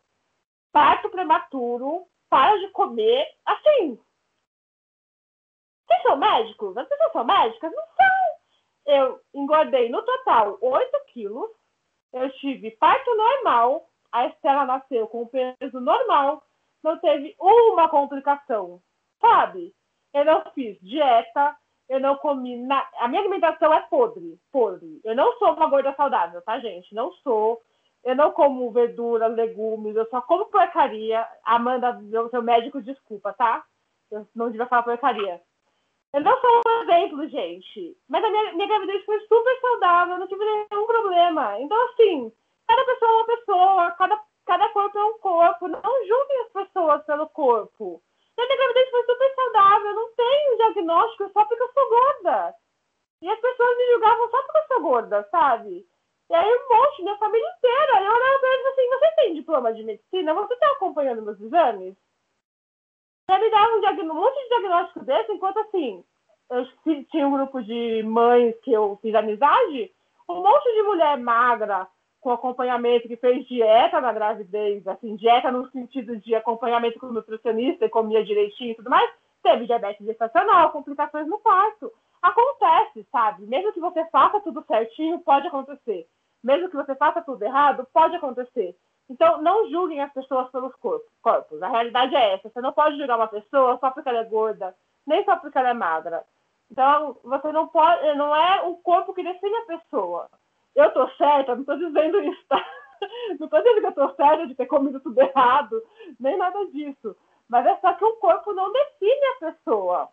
parto prematuro, para de comer. Assim, vocês são médicos? As pessoas são médicas? Não são. Eu engordei no total 8 quilos. Eu tive parto normal, A Estela nasceu com o peso normal, não teve uma complicação, sabe? Eu não fiz dieta, eu não comi nada. A minha alimentação é podre. Eu não sou uma gorda saudável, tá, gente? Não sou. Eu não como verduras, legumes, eu só como porcaria. Amanda, seu médico, desculpa, tá? Eu não devia falar porcaria. Eu não sou um exemplo, gente. Mas a minha gravidez foi super saudável, eu não tive nenhum problema. Então, assim, cada pessoa é uma pessoa, cada corpo é um corpo. Não julguem as pessoas pelo corpo. E a minha gravidez foi super saudável, eu não tenho diagnóstico só porque eu sou gorda. E as pessoas me julgavam só porque eu sou gorda, sabe? E aí um monte, minha família inteira. Eu olhava pra eles assim, você tem diploma de medicina? Você tá acompanhando meus exames? Já me dava um monte de diagnóstico desse, enquanto assim, eu tinha um grupo de mães que eu fiz amizade, um monte de mulher magra, com acompanhamento, que fez dieta na gravidez, assim, dieta no sentido de acompanhamento com o nutricionista e comia direitinho e tudo mais, teve diabetes gestacional, complicações no parto. Acontece, sabe? Mesmo que você faça tudo certinho, pode acontecer. Mesmo que você faça tudo errado, pode acontecer. Então, não julguem as pessoas pelos corpos. A realidade é essa. Você não pode julgar uma pessoa só porque ela é gorda, nem só porque ela é magra. Então, você não pode. Não é o corpo que define a pessoa. Eu tô certa, não tô dizendo isso, tá? Não tô dizendo que eu tô certa de ter comido tudo errado, nem nada disso. Mas é só que o corpo não define a pessoa.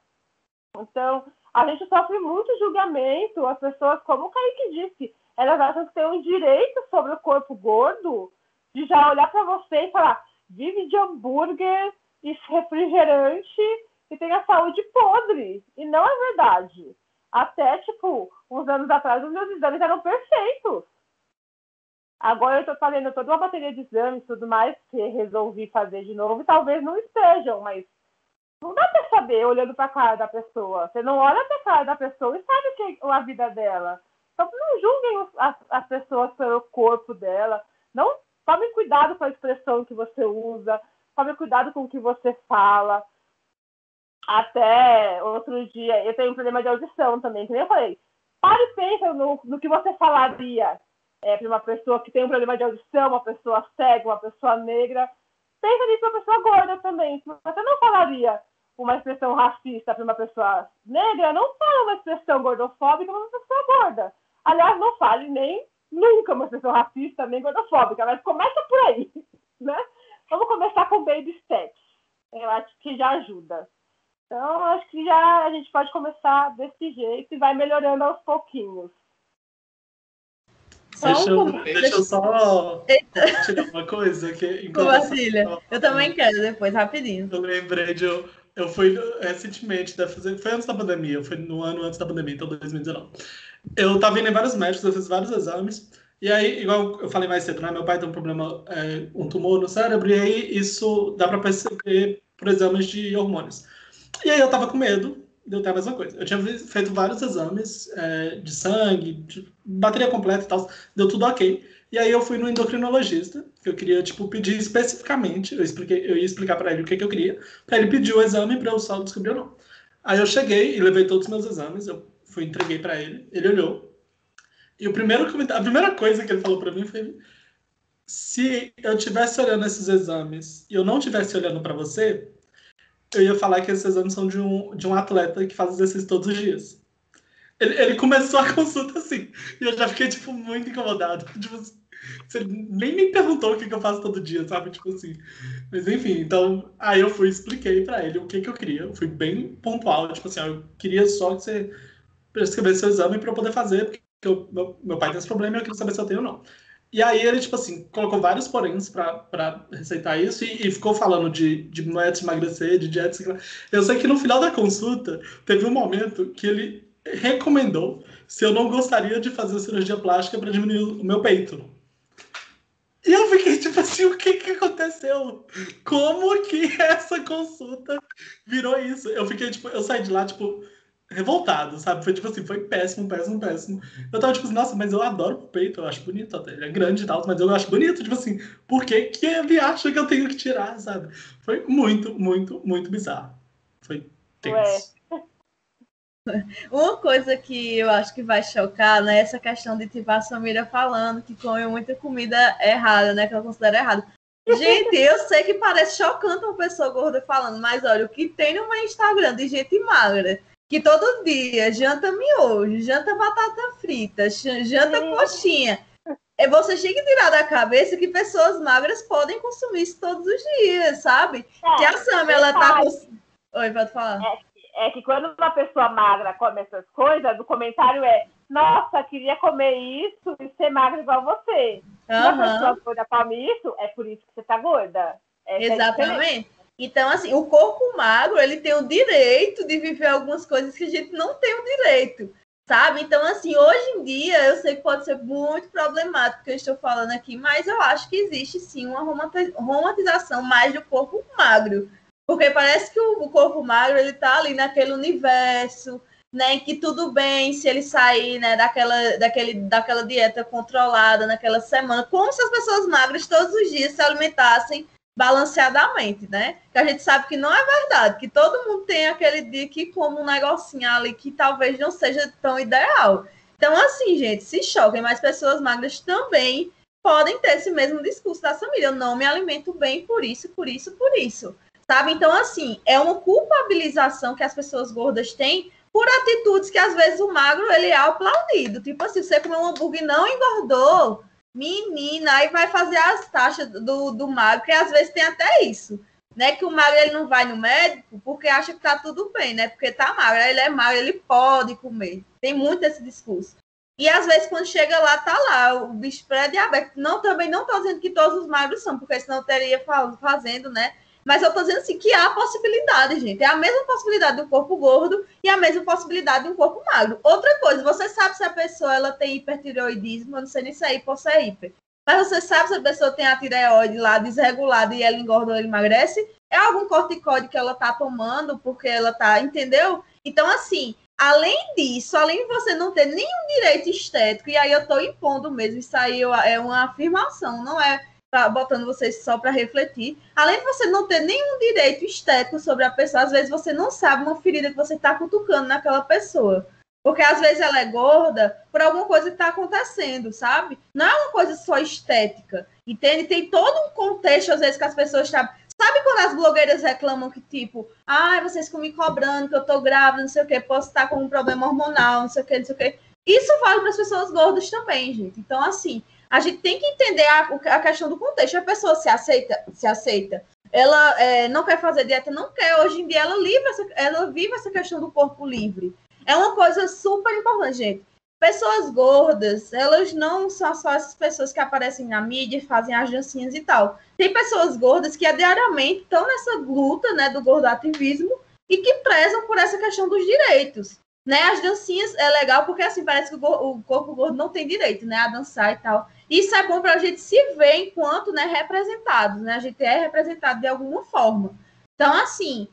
Então, a gente sofre muito julgamento. As pessoas, como o Kaique disse, elas acham que têm um direito sobre o corpo gordo de já olhar para você e falar, vive de hambúrguer e refrigerante e tem a saúde podre. E não é verdade. Até, tipo, uns anos atrás, os meus exames eram perfeitos. Agora eu tô fazendo toda uma bateria de exames e tudo mais que resolvi fazer de novo e talvez não estejam, mas não dá pra saber olhando pra cara da pessoa. Você não olha pra cara da pessoa e sabe que é a vida dela. Então não julguem as pessoas pelo corpo dela. Não tome cuidado com a expressão que você usa. Tome cuidado com o que você fala. Até outro dia, eu tenho um problema de audição também, que nem eu falei. Pare e pensa no que você falaria para uma pessoa que tem um problema de audição, uma pessoa cega, uma pessoa negra. Pensa nisso para uma pessoa gorda também. Você não falaria uma expressão racista para uma pessoa negra, não fala uma expressão gordofóbica para uma pessoa gorda. Aliás, não fale nem nunca uma expressão racista, nem gordofóbica, mas começa por aí, né? Vamos começar com baby steps. Eu acho que já ajuda. Então, acho que já a gente pode começar desse jeito e vai melhorando aos pouquinhos. Deixa eu só compartilhar uma coisa. Compartilha. Eu também quero depois, rapidinho. Eu lembrei eu fui recentemente, foi antes da pandemia, foi no ano antes da pandemia, então 2019. Eu tava indo em vários médicos, eu fiz vários exames, e aí, igual eu falei mais cedo, né? Meu pai tem um problema, um tumor no cérebro, e aí isso dá pra perceber por exames de hormônios. E aí eu tava com medo de eu ter a mesma coisa. Eu tinha feito vários exames de sangue, de bateria completa e tal, deu tudo ok. E aí eu fui no endocrinologista, que eu queria, tipo, pedir especificamente, eu ia explicar pra ele o que eu queria, pra ele pedir o exame pra eu só descobrir ou não. Aí eu cheguei e levei todos os meus exames, eu entreguei pra ele, ele olhou, e a primeira coisa que ele falou pra mim foi: se eu estivesse olhando esses exames e eu não estivesse olhando pra você, eu ia falar que esses exames são de um atleta que faz exercício todos os dias. Ele começou a consulta assim, e eu já fiquei, tipo, muito incomodado. Tipo, você nem me perguntou o que eu faço todo dia, sabe? Tipo assim. Mas enfim, então, aí eu fui e expliquei pra ele o que eu queria. Eu fui bem pontual, tipo assim, eu queria só que você prescrevesse seu exame pra eu poder fazer, porque meu pai tem esse problema e eu queria saber se eu tenho ou não. E aí ele, tipo assim, colocou vários poréns pra receitar isso e ficou falando de métodos de emagrecer, de dieta. Eu sei que no final da consulta teve um momento que ele recomendou se eu não gostaria de fazer cirurgia plástica para diminuir o meu peito. E eu fiquei tipo assim, o que aconteceu? Como que essa consulta virou isso? Eu fiquei, tipo, eu saí de lá, tipo, revoltado, sabe? Foi tipo assim, foi péssimo. Eu tava tipo assim, nossa, mas eu adoro o peito, eu acho bonito até. Ele é grande e tal, mas eu acho bonito, tipo assim, por que ele acha que eu tenho que tirar, sabe? Foi muito bizarro. Foi tenso. Uma coisa que eu acho que vai chocar, né? Essa questão de tipo a Samira falando que come muita comida errada, né? Que ela considera errado. Gente, eu sei que parece chocante uma pessoa gorda falando, mas olha, o que tem no meu Instagram de gente magra, que todo dia janta miojo, janta batata frita, janta coxinha. Você tem que tirar da cabeça que pessoas magras podem consumir isso todos os dias, sabe? Que a Sam, ela tá com... Oi, pode falar. É que quando uma pessoa magra come essas coisas, o comentário é: nossa, queria comer isso e ser magra igual você. Se uma pessoa gorda come isso, é por isso que você tá gorda. Exatamente. Então, assim, o corpo magro, ele tem o direito de viver algumas coisas que a gente não tem o direito, sabe? Então, assim, hoje em dia, eu sei que pode ser muito problemático o que eu estou falando aqui, mas eu acho que existe, sim, uma romantização mais do corpo magro. Porque parece que o corpo magro, ele tá ali naquele universo, né, em que tudo bem se ele sair, né, daquela dieta controlada naquela semana, como se as pessoas magras todos os dias se alimentassem balanceadamente, né? Que a gente sabe que não é verdade, que todo mundo tem aquele dia que come um negocinho ali que talvez não seja tão ideal. Então, assim, gente, se choquem, mas pessoas magras também podem ter esse mesmo discurso da família. Eu não me alimento bem por isso, por isso, por isso. Sabe? Então, assim, é uma culpabilização que as pessoas gordas têm por atitudes que, às vezes, o magro, ele é aplaudido. Tipo assim, você comeu um hambúrguer e não engordou, menina, aí vai fazer as taxas do magro, que às vezes tem até isso, né? Que o magro, ele não vai no médico porque acha que tá tudo bem, né? Porque tá magro, ele é magro, ele pode comer. Tem muito esse discurso. E, às vezes, quando chega lá, tá lá, o bicho pré-diabético. Não, também não tô dizendo que todos os magros são, porque senão eu teria fazendo, né? Mas eu tô dizendo assim que há possibilidade, gente. É a mesma possibilidade do corpo gordo e a mesma possibilidade de um corpo magro. Outra coisa, você sabe se a pessoa ela tem hipertireoidismo, eu não sei nem se é hipo ou se é hiper. Mas você sabe se a pessoa tem a tireoide lá desregulada e ela engorda ou ela emagrece? É algum corticóide que ela tá tomando porque ela tá, entendeu? Então, assim, além disso, além de você não ter nenhum direito estético, e aí eu tô impondo mesmo, isso aí é uma afirmação, não é botando vocês só para refletir. Além de você não ter nenhum direito estético sobre a pessoa, às vezes você não sabe uma ferida que você está cutucando naquela pessoa. Porque às vezes ela é gorda por alguma coisa que está acontecendo, sabe? Não é uma coisa só estética, entende? Tem todo um contexto, às vezes, que as pessoas sabem. Sabe quando as blogueiras reclamam que, tipo, vocês ficam me cobrando que eu tô grávida, não sei o quê, posso estar com um problema hormonal, não sei o quê, não sei o quê. Isso vale para as pessoas gordas também, gente. Então, assim, a gente tem que entender a questão do contexto. A pessoa se aceita. Ela não quer fazer dieta, não quer. Hoje em dia, ela vive essa questão do corpo livre. É uma coisa super importante, gente. Pessoas gordas, elas não são só essas pessoas que aparecem na mídia e fazem as dancinhas e tal. Tem pessoas gordas que diariamente estão nessa luta, né, do gordoativismo e que prezam por essa questão dos direitos. Né? As dancinhas é legal porque assim parece que o corpo gordo não tem direito, né, a dançar e tal. Isso é bom para a gente se ver enquanto, né, representados, né? A gente é representado de alguma forma. Então, assim,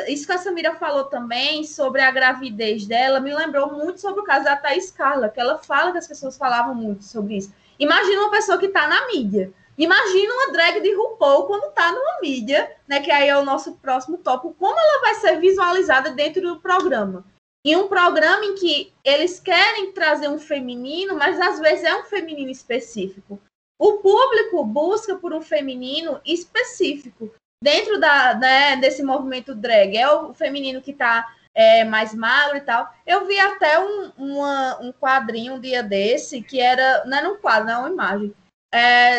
isso que a Samira falou também sobre a gravidez dela me lembrou muito sobre o caso da Thaís Carla, que ela fala que as pessoas falavam muito sobre isso. Imagina uma pessoa que está na mídia. Imagina uma drag de RuPaul quando está numa mídia, né, que aí é o nosso próximo tópico, como ela vai ser visualizada dentro do programa. Em um programa em que eles querem trazer um feminino, mas às vezes é um feminino específico. O público busca por um feminino específico. Dentro desse movimento drag, é o feminino que está mais magro e tal. Eu vi até um quadrinho um dia desse, que era, não era um quadro, não era uma imagem,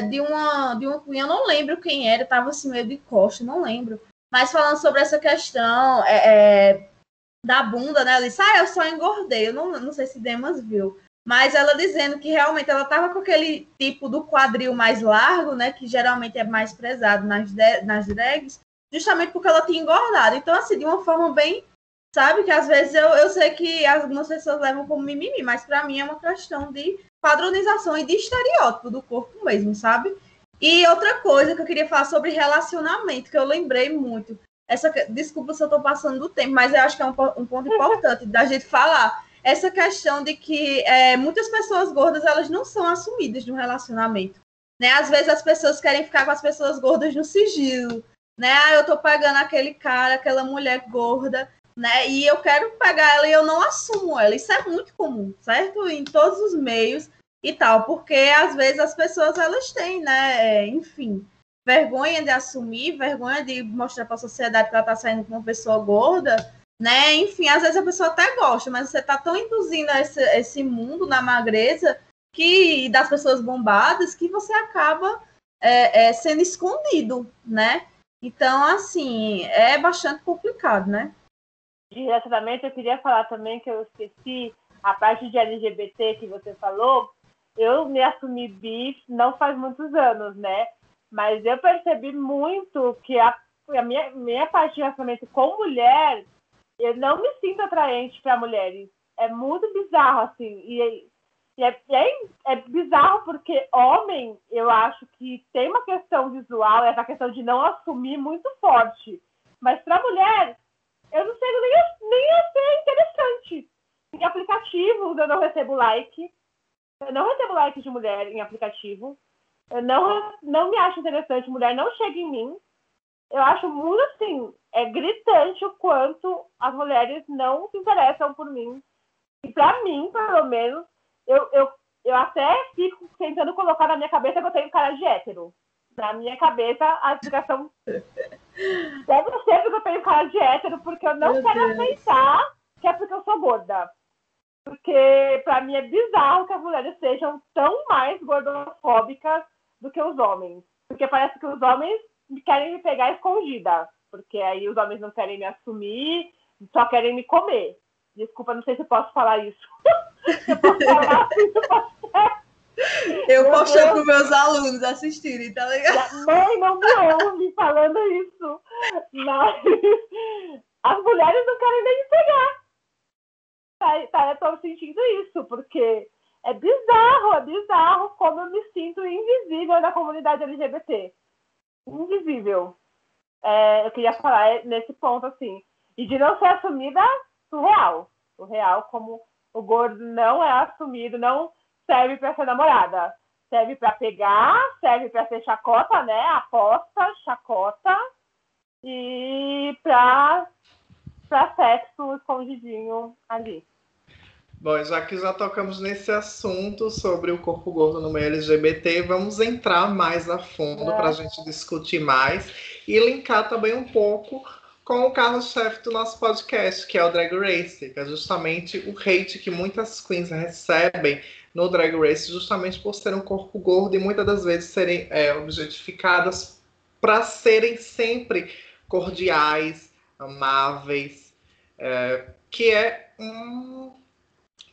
de uma cunha, eu não lembro quem era, estava assim meio de costa, não lembro. Mas falando sobre essa questão da bunda, né? Ela disse, eu só engordei. Eu não sei se Demas viu. Mas ela dizendo que realmente ela estava com aquele tipo do quadril mais largo, né? Que geralmente é mais prezado nas drags, justamente porque ela tinha engordado. Então, assim, de uma forma bem... Sabe? Que às vezes eu sei que algumas pessoas levam como mimimi, mas para mim é uma questão de padronização e de estereótipo do corpo mesmo, sabe? E outra coisa que eu queria falar sobre relacionamento, que eu lembrei muito. Desculpa se eu estou passando do tempo, mas eu acho que é um ponto importante da gente falar. Essa questão de que muitas pessoas gordas, elas não são assumidas no relacionamento. Né? Às vezes as pessoas querem ficar com as pessoas gordas no sigilo. Né? Eu estou pegando aquele cara, aquela mulher gorda, né? E eu quero pegar ela e eu não assumo ela. Isso é muito comum, certo? Em todos os meios e tal, porque às vezes as pessoas elas têm, né? Enfim, vergonha de assumir, vergonha de mostrar para a sociedade que ela está saindo com uma pessoa gorda, né? Enfim, às vezes a pessoa até gosta, mas você está tão induzindo esse mundo na magreza que das pessoas bombadas que você acaba sendo escondido, né? Então, assim, é bastante complicado, né? De relacionamento, eu queria falar também que eu esqueci a parte de LGBT que você falou. Eu me assumi bi não faz muitos anos, né? Mas eu percebi muito que a minha parte de relacionamento com mulher, eu não me sinto atraente para mulheres. É muito bizarro, assim. É bizarro porque homem, eu acho que tem uma questão visual, essa questão de não assumir muito forte. Mas para mulher, eu não sei nem a ser interessante. Em aplicativos eu não recebo like. Eu não recebo like de mulher em aplicativo. Eu não me acho interessante. Mulher não chega em mim. Eu acho muito assim, é gritante o quanto as mulheres não se interessam por mim. E pra mim, pelo menos, eu até fico tentando colocar na minha cabeça que eu tenho cara de hétero. Na minha cabeça, a explicação deve ser porque eu tenho cara de hétero, porque eu não quero aceitar que é porque eu sou gorda. Porque pra mim é bizarro que as mulheres sejam tão mais gordofóbicas do que os homens. Porque parece que os homens querem me pegar escondida. Porque aí os homens não querem me assumir, só querem me comer. Desculpa, não sei se eu posso falar isso. Eu posso falar assim, eu posso... Eu postei para meus alunos assistirem, tá ligado? Mãe, não me ouve falando isso. Mas as mulheres não querem nem me pegar. Eu tô sentindo isso, porque é bizarro como eu me sinto invisível na comunidade LGBT. Invisível. Eu queria falar nesse ponto, assim. E de não ser assumida, surreal. Surreal, como o gordo não é assumido, não serve para ser namorada. Serve para pegar, serve para ser chacota, né? Aposta, chacota. E para sexo escondidinho ali. Bom, já que já tocamos nesse assunto sobre o corpo gordo no meio LGBT, vamos entrar mais a fundo para a gente discutir mais e linkar também um pouco com o carro-chefe do nosso podcast, que é o Drag Race, que é justamente o hate que muitas queens recebem no Drag Race, justamente por ser um corpo gordo e muitas das vezes serem objetificadas para serem sempre cordiais, amáveis, que é um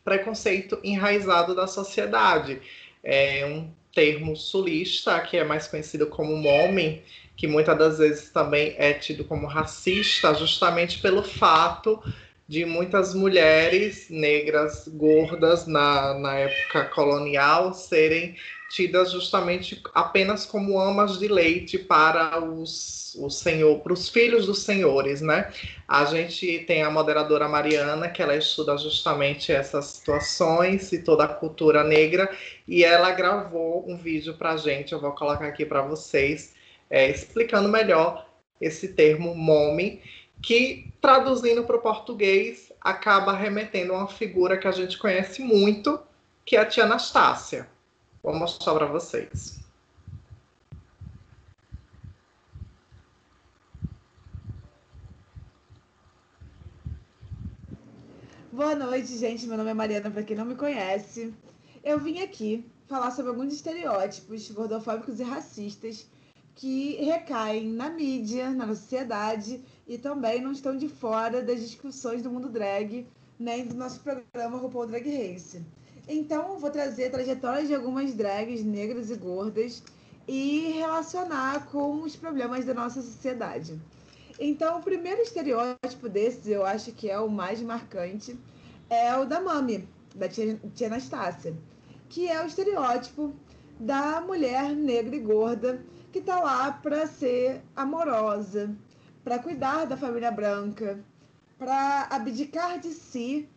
preconceito enraizado da sociedade. É um termo sulista, que é mais conhecido como mommy, que muitas das vezes também é tido como racista, justamente pelo fato de muitas mulheres negras gordas na época colonial serem tidas justamente apenas como amas de leite para para os filhos dos senhores, né? A gente tem a moderadora Mariana, que ela estuda justamente essas situações e toda a cultura negra, e ela gravou um vídeo para a gente, eu vou colocar aqui para vocês, explicando melhor esse termo mommy, que traduzindo para o português acaba remetendo a uma figura que a gente conhece muito, que é a tia Anastácia. Vou mostrar para vocês. Boa noite, gente. Meu nome é Mariana, para quem não me conhece. Eu vim aqui falar sobre alguns estereótipos gordofóbicos e racistas que recaem na mídia, na sociedade e também não estão de fora das discussões do mundo drag, nem do nosso programa RuPaul Drag Race. Então, eu vou trazer a trajetória de algumas drags negras e gordas e relacionar com os problemas da nossa sociedade. Então, o primeiro estereótipo desses, eu acho que é o mais marcante, é o da Mami, da tia Anastácia, que é o estereótipo da mulher negra e gorda que tá lá para ser amorosa, para cuidar da família branca, para abdicar de si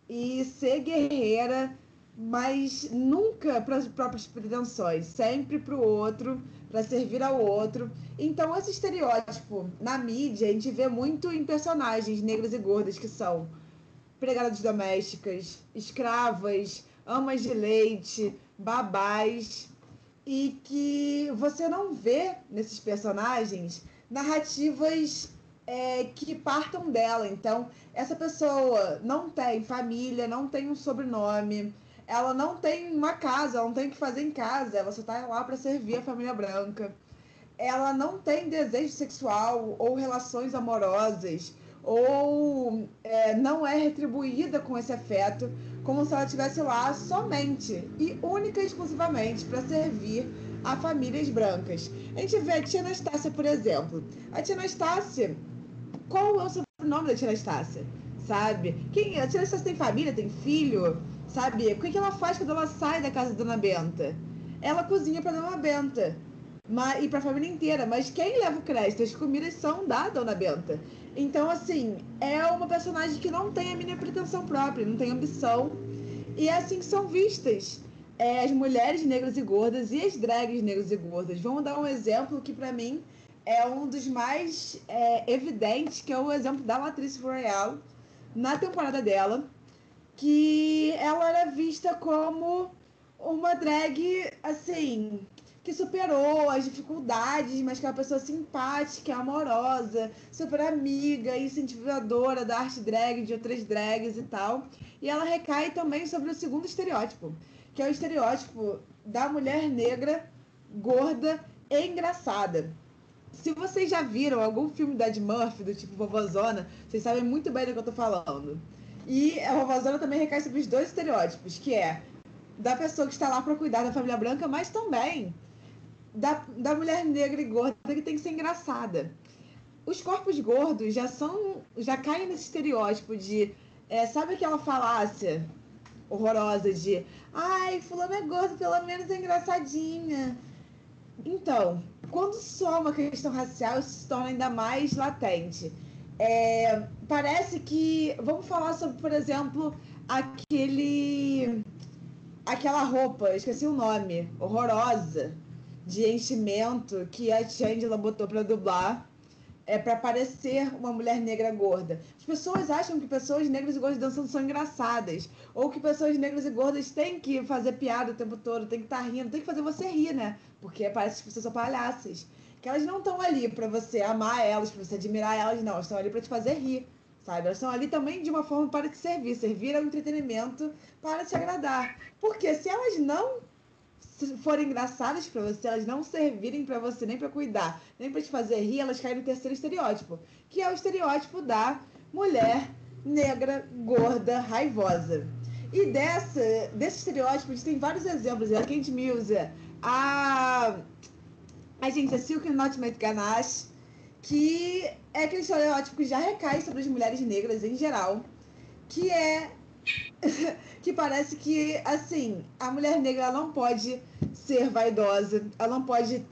e ser guerreira mas nunca para as próprias pretensões, sempre para o outro, para servir ao outro. Então, esse estereótipo na mídia a gente vê muito em personagens negras e gordas que são empregadas domésticas, escravas, amas de leite, babás, e que você não vê nesses personagens narrativas que partam dela. Então, essa pessoa não tem família, não tem um sobrenome, ela não tem uma casa, ela não tem o que fazer em casa, ela só está lá para servir a família branca. Ela não tem desejo sexual ou relações amorosas, ou não é retribuída com esse afeto, como se ela estivesse lá somente e única e exclusivamente para servir a famílias brancas. A gente vê a tia Anastácia, por exemplo. A tia Anastácia, qual é o sobrenome da tia Anastácia? Sabe? A tia Anastácia tem família, tem filho? Sabe? O que ela faz quando ela sai da casa da Dona Benta? Ela cozinha para Dona Benta. E para a família inteira, mas quem leva o crédito? As comidas são da Dona Benta. Então, assim, é uma personagem que não tem a mínima pretensão própria, não tem ambição, e é assim que são vistas as mulheres negras e gordas e as drags negras e gordas. Vamos dar um exemplo que, para mim, é um dos mais evidentes, que é o exemplo da Latrice Royale, na temporada dela, que ela era vista como uma drag, assim, que superou as dificuldades, mas que é uma pessoa simpática, amorosa, super amiga, incentivadora da arte drag, de outras drags e tal. E ela recai também sobre o segundo estereótipo, que é o estereótipo da mulher negra, gorda e engraçada. Se vocês já viram algum filme da Ed Murphy, do tipo Vovozona, vocês sabem muito bem do que eu tô falando. E a Vovozona também recai sobre os dois estereótipos, que é da pessoa que está lá para cuidar da família branca, mas também da mulher negra e gorda que tem que ser engraçada. Os corpos gordos já caem nesse estereótipo de sabe aquela falácia horrorosa de ai, fulano é gordo, pelo menos é engraçadinha. Então, quando soma a questão racial, isso se torna ainda mais latente. Parece que vamos falar sobre, por exemplo, aquela roupa, esqueci o nome, horrorosa, de enchimento que a Shangela botou para dublar, para parecer uma mulher negra gorda. As pessoas acham que pessoas negras e gordas dançando são engraçadas, ou que pessoas negras e gordas têm que fazer piada o tempo todo, tem que estar rindo, tem que fazer você rir, né? Porque parece que as pessoas são palhaças. Que elas não estão ali para você amar elas, para você admirar elas, não. Elas estão ali para te fazer rir, sabe? Elas estão ali também de uma forma para te servir. Servir é um entretenimento para te agradar. Porque se elas não forem engraçadas para você, elas não servirem para você nem para cuidar, nem para te fazer rir, elas caem no terceiro estereótipo, que é o estereótipo da mulher negra, gorda, raivosa. E desse estereótipo, a gente tem vários exemplos. A Kate Mills, a Silk Not Ganache, que é aquele estereótipo que já recai sobre as mulheres negras em geral, que é que parece que, assim, a mulher negra ela não pode ser vaidosa, ela não pode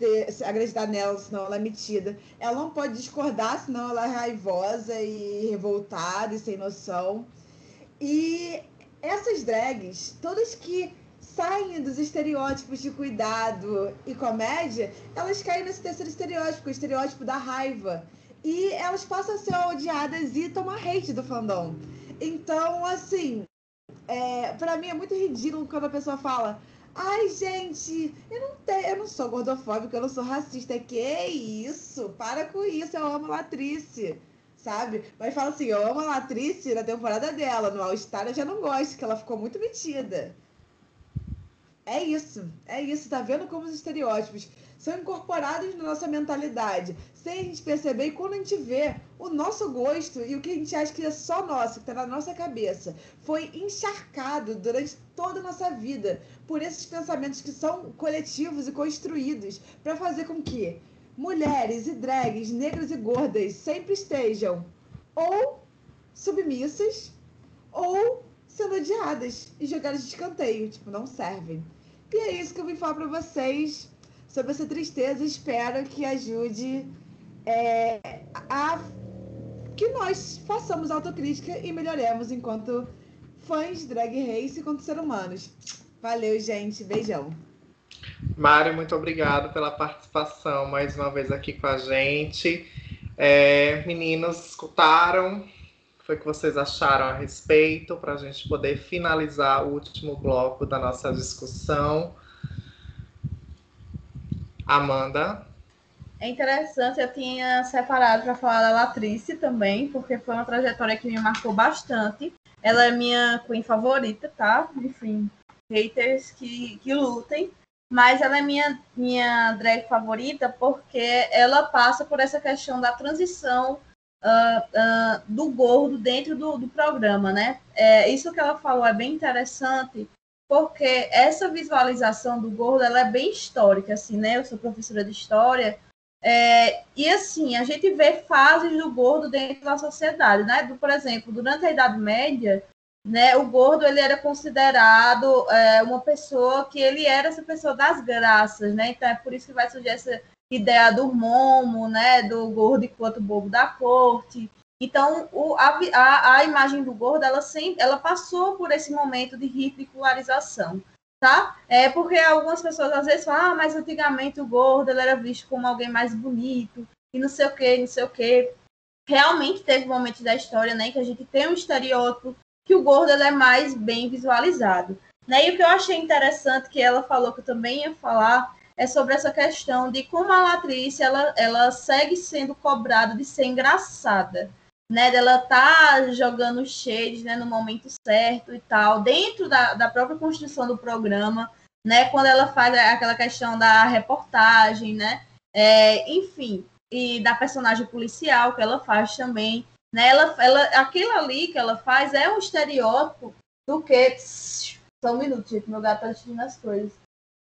acreditar nela, senão ela é metida, ela não pode discordar, senão ela é raivosa e revoltada e sem noção. E essas drags, todas que saem dos estereótipos de cuidado e comédia, elas caem nesse terceiro estereótipo, o estereótipo da raiva. E elas passam a ser odiadas e tomar hate do fandom. Então, assim, pra mim é muito ridículo quando a pessoa fala ai, gente, eu não sou gordofóbica, eu não sou racista. Que isso? Para com isso, eu amo a Latrice, sabe? Mas fala assim, eu amo a Latrice na temporada dela, no All Star eu já não gosto, que ela ficou muito metida. É isso, tá vendo como os estereótipos são incorporados na nossa mentalidade, sem a gente perceber, e quando a gente vê o nosso gosto e o que a gente acha que é só nosso, que está na nossa cabeça, foi encharcado durante toda a nossa vida por esses pensamentos que são coletivos e construídos para fazer com que mulheres e drags, negras e gordas sempre estejam ou submissas ou sendo odiadas e jogadas de escanteio, tipo, não servem. E é isso que eu vim falar pra vocês sobre essa tristeza. Espero que ajude a que nós façamos autocrítica e melhoremos enquanto fãs, Drag Race quanto ser humanos. Valeu, gente. Beijão. Mari, muito obrigado pela participação mais uma vez aqui com a gente. Meninos, escutaram? O que foi que vocês acharam a respeito? Para a gente poder finalizar o último bloco da nossa discussão. Amanda? É interessante, eu tinha separado para falar da Latrice também, porque foi uma trajetória que me marcou bastante. Ela é minha queen favorita, tá? Enfim, haters que lutem. Mas ela é minha drag favorita porque ela passa por essa questão da transição do gordo dentro do programa, né? Isso que ela falou é bem interessante, porque essa visualização do gordo ela é bem histórica, assim, né? Eu sou professora de história, e assim, a gente vê fases do gordo dentro da sociedade, né? Por exemplo, durante a Idade Média, né, o gordo ele era considerado uma pessoa que ele era essa pessoa das graças, né? Então é por isso que vai surgir essa ideia do momo, né? Do gordo enquanto bobo da corte. Então a imagem do gordo ela passou por esse momento de ridicularização, tá? Porque algumas pessoas às vezes falam, mas antigamente o gordo ele era visto como alguém mais bonito e não sei o que, não sei o que. Realmente teve momentos da história, né, que a gente tem um estereótipo que o gordo ele é mais bem visualizado, né? E o que eu achei interessante que ela falou, que eu também ia falar, é sobre essa questão de como a Latrice ela segue sendo cobrada de ser engraçada, né? Dela tá jogando shades, né, no momento certo e tal, dentro da própria construção do programa, né? Quando ela faz aquela questão da reportagem, né? Enfim, e da personagem policial que ela faz também. Né? Aquilo ali que ela faz é um estereótipo do que... Só um minuto, gente, meu gato tá destruindo as coisas.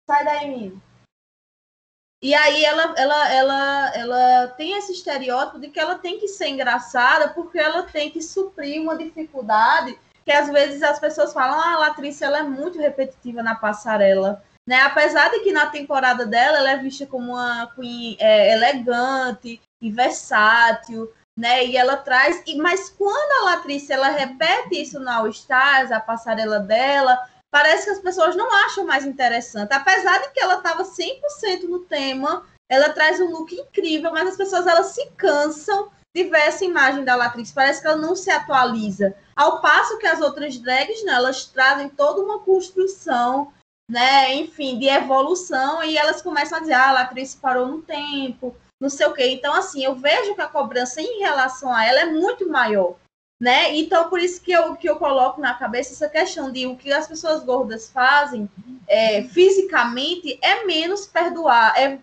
Sai daí, menino. E aí ela tem esse estereótipo de que ela tem que ser engraçada porque ela tem que suprir uma dificuldade que às vezes as pessoas falam, a Latrice ela é muito repetitiva na passarela. Né? Apesar de que na temporada dela ela é vista como uma queen elegante e versátil, né? E ela traz, mas quando a Latrice ela repete isso na All Stars, a passarela dela, parece que as pessoas não acham mais interessante. Apesar de que ela estava 100% no tema, ela traz um look incrível, mas as pessoas elas se cansam de ver essa imagem da Latrice. Parece que ela não se atualiza. Ao passo que as outras drags, né, elas trazem toda uma construção, né, enfim, de evolução, e elas começam a dizer, a Latrice parou no tempo, não sei o quê. Então, assim, eu vejo que a cobrança em relação a ela é muito maior, né? Então, por isso que eu coloco na cabeça essa questão de o que as pessoas gordas fazem fisicamente é menos perdoável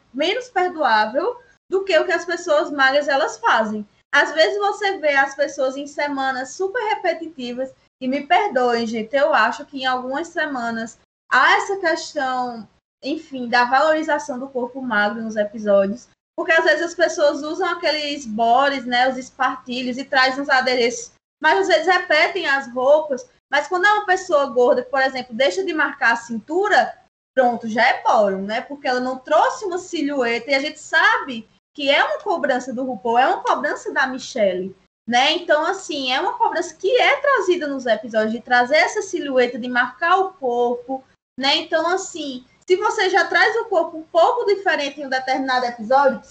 do que o que as pessoas magras elas fazem. Às vezes você vê as pessoas em semanas super repetitivas, e me perdoem, gente, eu acho que em algumas semanas há essa questão, enfim, da valorização do corpo magro nos episódios, porque às vezes as pessoas usam aqueles bores, né, os espartilhos, e trazem uns adereços, mas às vezes repetem as roupas, mas quando é uma pessoa gorda, por exemplo, deixa de marcar a cintura, pronto, já é bórum, né, porque ela não trouxe uma silhueta, e a gente sabe que é uma cobrança do RuPaul, é uma cobrança da Michelle, né, então assim, é uma cobrança que é trazida nos episódios, de trazer essa silhueta, de marcar o corpo, né, então assim, se você já traz o corpo um pouco diferente em um determinado episódio,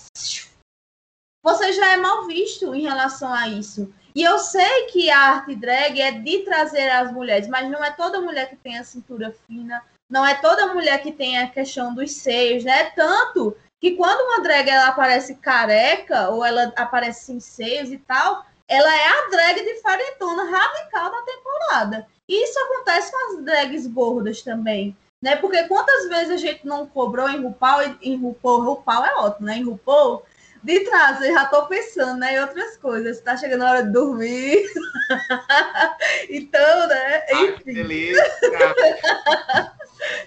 você já é mal visto em relação a isso. E eu sei que a arte drag é de trazer as mulheres, mas não é toda mulher que tem a cintura fina, não é toda mulher que tem a questão dos seios, né? Tanto que quando uma drag ela aparece careca, ou ela aparece sem seios e tal, ela é a drag diferentona radical da temporada. E isso acontece com as drags gordas também. Né? Porque quantas vezes a gente não cobrou em RuPaul é ótimo, né? Em RuPaul, de trazer, já tô pensando, né, em outras coisas. Tá chegando a hora de dormir. Então, né? Enfim. Que delícia!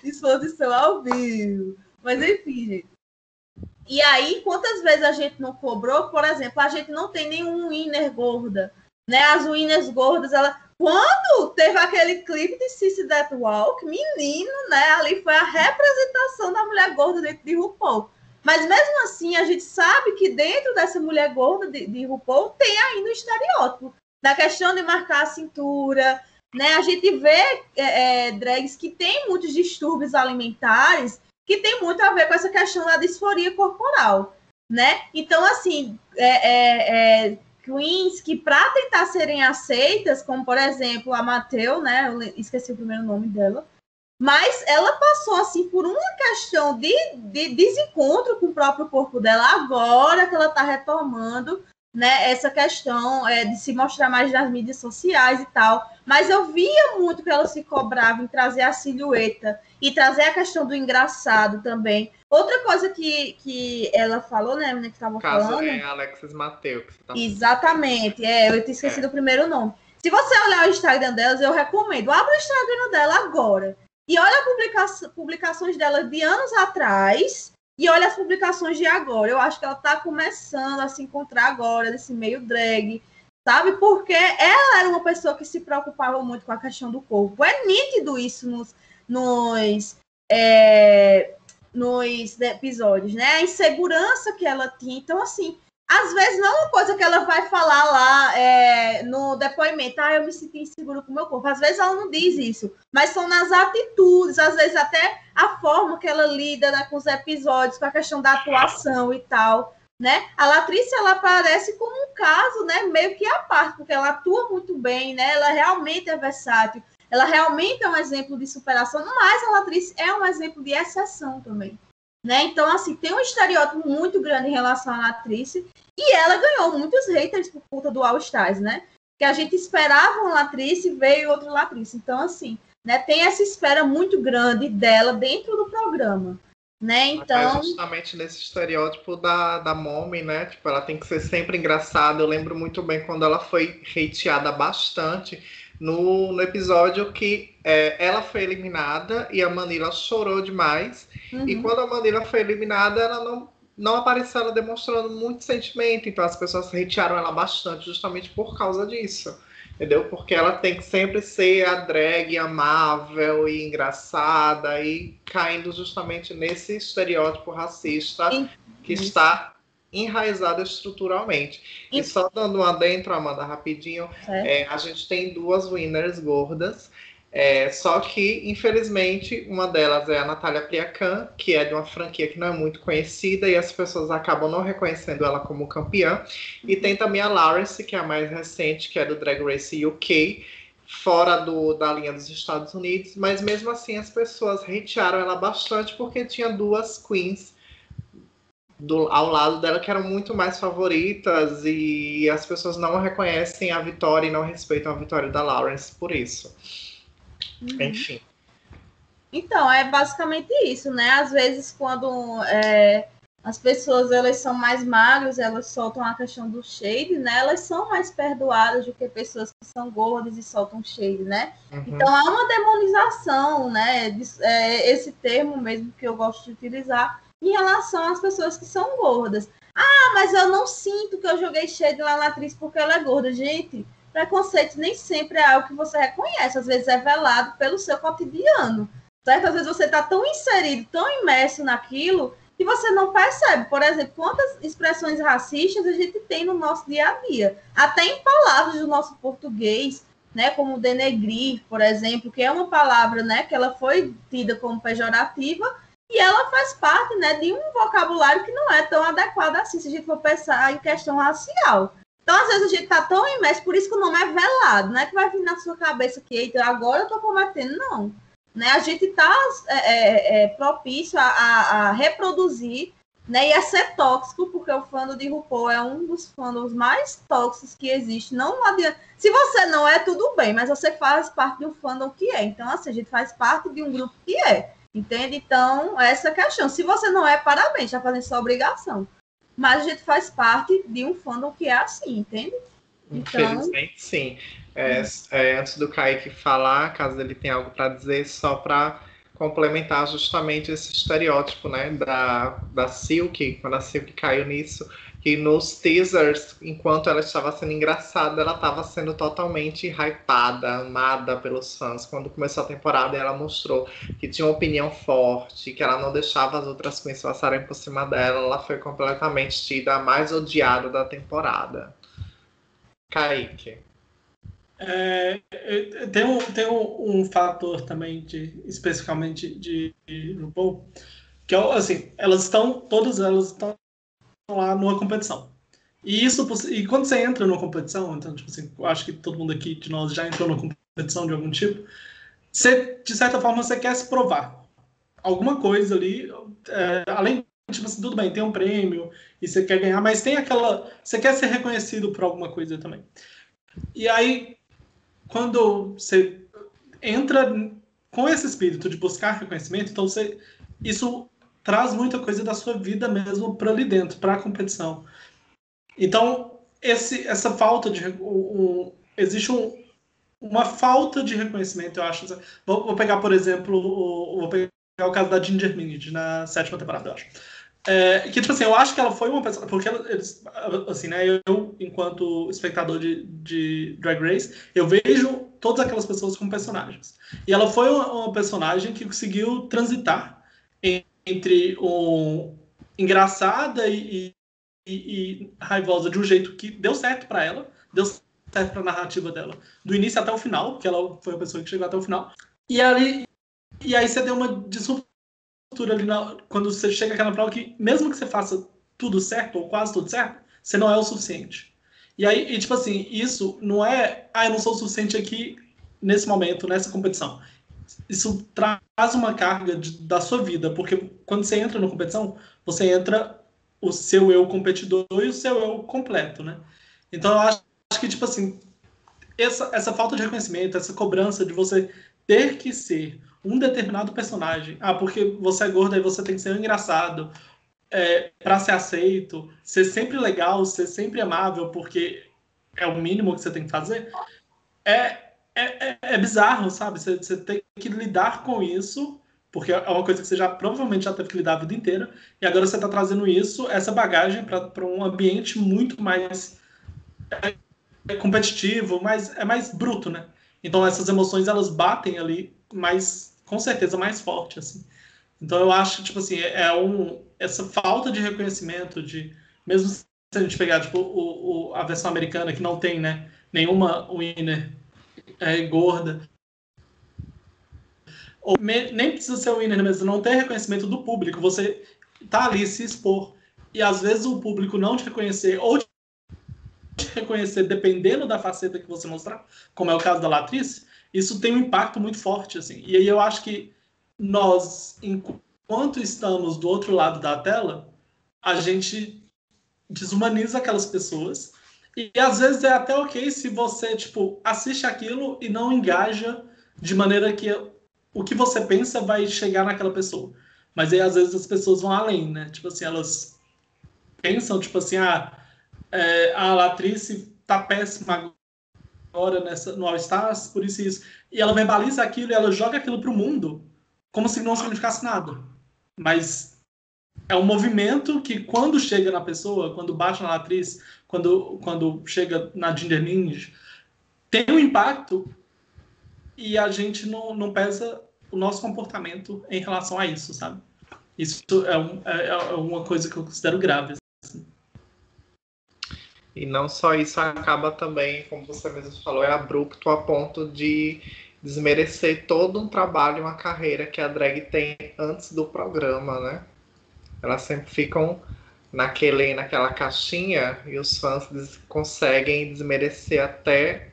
Exposição ao vivo. Mas enfim, gente. E aí, quantas vezes a gente não cobrou? Por exemplo, a gente não tem nenhum winner gorda. Né? As winners gordas, ela... Quando teve aquele clipe de Sissy That Walk, menino, né? Ali foi a representação da mulher gorda dentro de RuPaul. Mas mesmo assim, a gente sabe que dentro dessa mulher gorda de RuPaul tem ainda o estereótipo da questão de marcar a cintura, né? A gente vê drags que têm muitos distúrbios alimentares que tem muito a ver com essa questão da disforia corporal, né? Então, assim, queens que para tentar serem aceitas, como, por exemplo, a Mateu, né? Eu esqueci o primeiro nome dela, mas ela passou, assim, por uma questão de desencontro com o próprio corpo dela, agora que ela está retomando, né, essa questão de se mostrar mais nas mídias sociais e tal. Mas eu via muito que ela se cobrava em trazer a silhueta e trazer a questão do engraçado também. Outra coisa que ela falou, né, a menina que estava falando... é Alexis Mateu. Que você tá exatamente, eu tinha esquecido o primeiro nome. Se você olhar o Instagram delas, eu recomendo. Abra o Instagram dela agora. E olha publicações dela de anos atrás e olha as publicações de agora. Eu acho que ela está começando a se encontrar agora nesse meio drag, sabe? Porque ela era uma pessoa que se preocupava muito com a questão do corpo. É nítido isso nos episódios, né? A insegurança que ela tinha. Então, assim, às vezes não é uma coisa que ela vai falar lá no depoimento, eu me senti insegura com o meu corpo. Às vezes ela não diz isso, mas são nas atitudes, às vezes até a forma que ela lida, né, com os episódios, com a questão da atuação e tal, né? A Latrice, ela aparece como um caso, né, meio que à parte, porque ela atua muito bem, né? Ela realmente é versátil, ela realmente é um exemplo de superação, mas a Latrice é um exemplo de exceção também. Né? Então, assim, tem um estereótipo muito grande em relação à Latrice e ela ganhou muitos haters por conta do All Stars, né? Que a gente esperava uma Latrice e veio outra Latrice. Então, assim, né, tem essa espera muito grande dela dentro do programa, né? Então... justamente nesse estereótipo da Mommy, né? Tipo, ela tem que ser sempre engraçada. Eu lembro muito bem quando ela foi hateada bastante no episódio que ela foi eliminada e a Manila chorou demais. Uhum. E quando a Manila foi eliminada, ela não apareceu ela demonstrando muito sentimento. Então as pessoas hatearam ela bastante justamente por causa disso. Entendeu? Porque ela tem que sempre ser a drag amável e engraçada e caindo justamente nesse estereótipo racista que está enraizado estruturalmente. E só dando um adentro, Amanda, rapidinho, a gente tem 2 winners gordas, só que, infelizmente, uma delas é a Natália Priacan, que é de uma franquia que não é muito conhecida e as pessoas acabam não reconhecendo ela como campeã. E tem também a Lawrence, que é a mais recente, que é do Drag Race UK, fora da linha dos Estados Unidos, mas mesmo assim as pessoas hatearam ela bastante porque tinha 2 queens ao lado dela que eram muito mais favoritas e as pessoas não reconhecem a vitória e não respeitam a vitória da Lawrence por isso. Uhum. Enfim. Então, é basicamente isso, né? Às vezes, quando as pessoas elas são mais magras, elas soltam a questão do shade, né? Elas são mais perdoadas do que pessoas que são gordas e soltam shade, né? Uhum. Então, há uma demonização, né? Esse termo mesmo que eu gosto de utilizar, em relação às pessoas que são gordas. Mas eu não sinto que eu joguei shade lá na atriz porque ela é gorda. Gente, preconceito nem sempre é algo que você reconhece. Às vezes é velado pelo seu cotidiano, certo? Às vezes você está tão inserido, tão imerso naquilo, que você não percebe. Por exemplo, quantas expressões racistas a gente tem no nosso dia a dia. Até em palavras do nosso português, né, como denegrir, por exemplo, que é uma palavra, né, que ela foi tida como pejorativa, e ela faz parte, né, de um vocabulário que não é tão adequado assim, se a gente for pensar em questão racial. Então, às vezes, a gente está tão imerso, por isso que o nome é velado, não é que vai vir na sua cabeça que, eita, agora eu estou cometendo, não. Né? A gente está propício a reproduzir, né, e a ser tóxico, porque o fandom de RuPaul é um dos fandoms mais tóxicos que existe. Não adianta. Se você não é, tudo bem, mas você faz parte de um fandom que é. Então, assim, a gente faz parte de um grupo que é. Entende? Então, essa é a questão. Se você não é, parabéns, está fazendo sua obrigação. Mas a gente faz parte de um fandom que é assim, entende? Então... Infelizmente, sim. Antes do Kaique falar, caso ele tenha algo para dizer, só para complementar justamente esse estereótipo, né, da Silk, quando a Silk caiu nisso, que nos teasers, enquanto ela estava sendo engraçada, ela estava sendo totalmente hypada, amada pelos fãs. Quando começou a temporada, ela mostrou que tinha uma opinião forte, que ela não deixava as outras queens passarem por cima dela. Ela foi completamente tida a mais odiada da temporada. Kaique. Tem um fator também, especificamente de RuPaul, que é, assim, todas elas estão lá numa competição. E quando você entra numa competição, então, tipo assim, eu acho que todo mundo aqui de nós já entrou numa competição de algum tipo, você, de certa forma, você quer se provar. Alguma coisa ali, além, tipo assim, tudo bem, tem um prêmio e você quer ganhar, mas tem aquela, você quer ser reconhecido por alguma coisa também. E aí, quando você entra com esse espírito de buscar reconhecimento, então isso traz muita coisa da sua vida mesmo para ali dentro, para a competição. Então, essa falta de. Existe uma falta de reconhecimento, eu acho. Vou pegar, por exemplo, vou pegar o caso da Ginger Minj na 7ª temporada, eu acho. Que, tipo assim, eu acho que ela foi uma pessoa. Porque eles, assim, né? Eu, enquanto espectador de Drag Race, eu vejo todas aquelas pessoas como personagens. E ela foi uma personagem que conseguiu transitar entre engraçada e raivosa de um jeito que deu certo para ela, deu certo para a narrativa dela, do início até o final, porque ela foi a pessoa que chegou até o final. E aí você deu uma disruptura ali quando você chega àquela prova que, mesmo que você faça tudo certo, ou quase tudo certo, você não é o suficiente. E aí, tipo assim, isso não é, eu não sou o suficiente aqui nesse momento, nessa competição. Isso traz uma carga da sua vida, porque quando você entra na competição, você entra o seu eu competidor e o seu eu completo, né? Então eu acho que, tipo assim, essa falta de reconhecimento, essa cobrança de você ter que ser um determinado personagem, porque você é gordo e você tem que ser engraçado, para ser aceito, ser sempre legal, ser sempre amável, porque é o mínimo que você tem que fazer, é bizarro, sabe? Você tem que lidar com isso, porque é uma coisa que você provavelmente já teve que lidar a vida inteira, e agora você está trazendo essa bagagem para um ambiente muito mais competitivo, é mais bruto, né? Então essas emoções, elas batem ali mais, com certeza, mais forte, assim. Então eu acho, tipo assim, essa falta de reconhecimento mesmo se a gente pegar, tipo, a versão americana, que não tem, né, nenhuma winner gorda, ou nem precisa ser winner mesmo, não ter reconhecimento do público, você tá ali se expor, e às vezes o público não te reconhecer, ou te reconhecer dependendo da faceta que você mostrar, como é o caso da Latrice, isso tem um impacto muito forte, assim. E aí eu acho que nós, enquanto estamos do outro lado da tela, a gente desumaniza aquelas pessoas, e às vezes é até ok se você, tipo, assiste aquilo e não engaja de maneira que o que você pensa vai chegar naquela pessoa. Mas aí às vezes as pessoas vão além, né? Tipo assim, elas pensam, tipo assim, a atriz tá péssima agora no All Stars, por isso. E ela verbaliza aquilo e ela joga aquilo pro mundo como se não significasse nada. Mas é um movimento que, quando chega na pessoa, quando bate na atriz, quando chega na Ginger Minj, tem um impacto, e a gente não pesa o nosso comportamento em relação a isso, sabe? Isso é uma coisa que eu considero grave. Assim. E não só isso, acaba também, como você mesmo falou, é abrupto a ponto de desmerecer todo um trabalho, uma carreira que a drag tem antes do programa, né? Elas sempre ficam naquela caixinha, e os fãs conseguem desmerecer até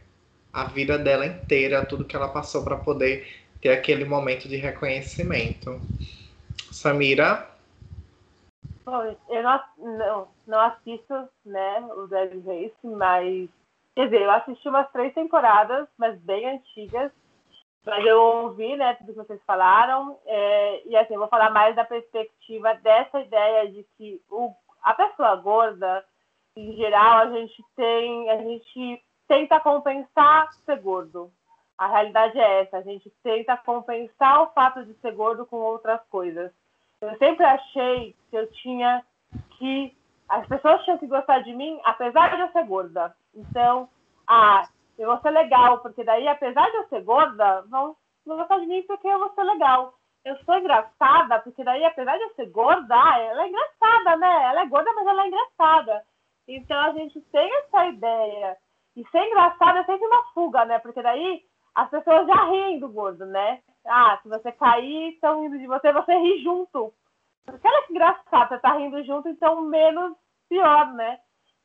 a vida dela inteira, tudo que ela passou para poder ter aquele momento de reconhecimento. Samira? Bom, eu não assisto, né, o Drag Race, mas, quer dizer, eu assisti umas 3 temporadas, mas bem antigas, mas eu ouvi, né, tudo que vocês falaram, e assim, eu vou falar mais da perspectiva dessa ideia de que a pessoa gorda, em geral, a gente tenta compensar ser gordo. A realidade é essa, a gente tenta compensar o fato de ser gordo com outras coisas. Eu sempre achei que as pessoas tinham que gostar de mim, apesar de eu ser gorda. Então, eu vou ser legal, porque daí, apesar de eu ser gorda, vão gostar de mim porque eu vou ser legal. Eu sou engraçada, porque daí, apesar de eu ser gorda, ela é engraçada, né? Ela é gorda, mas ela é engraçada. Então, a gente tem essa ideia E ser engraçado é sempre uma fuga, né? Porque daí as pessoas já riem do gordo, né? Ah, se você cair, estão rindo de você, você ri junto. Porque olha que engraçado, você tá rindo junto, então menos pior, né?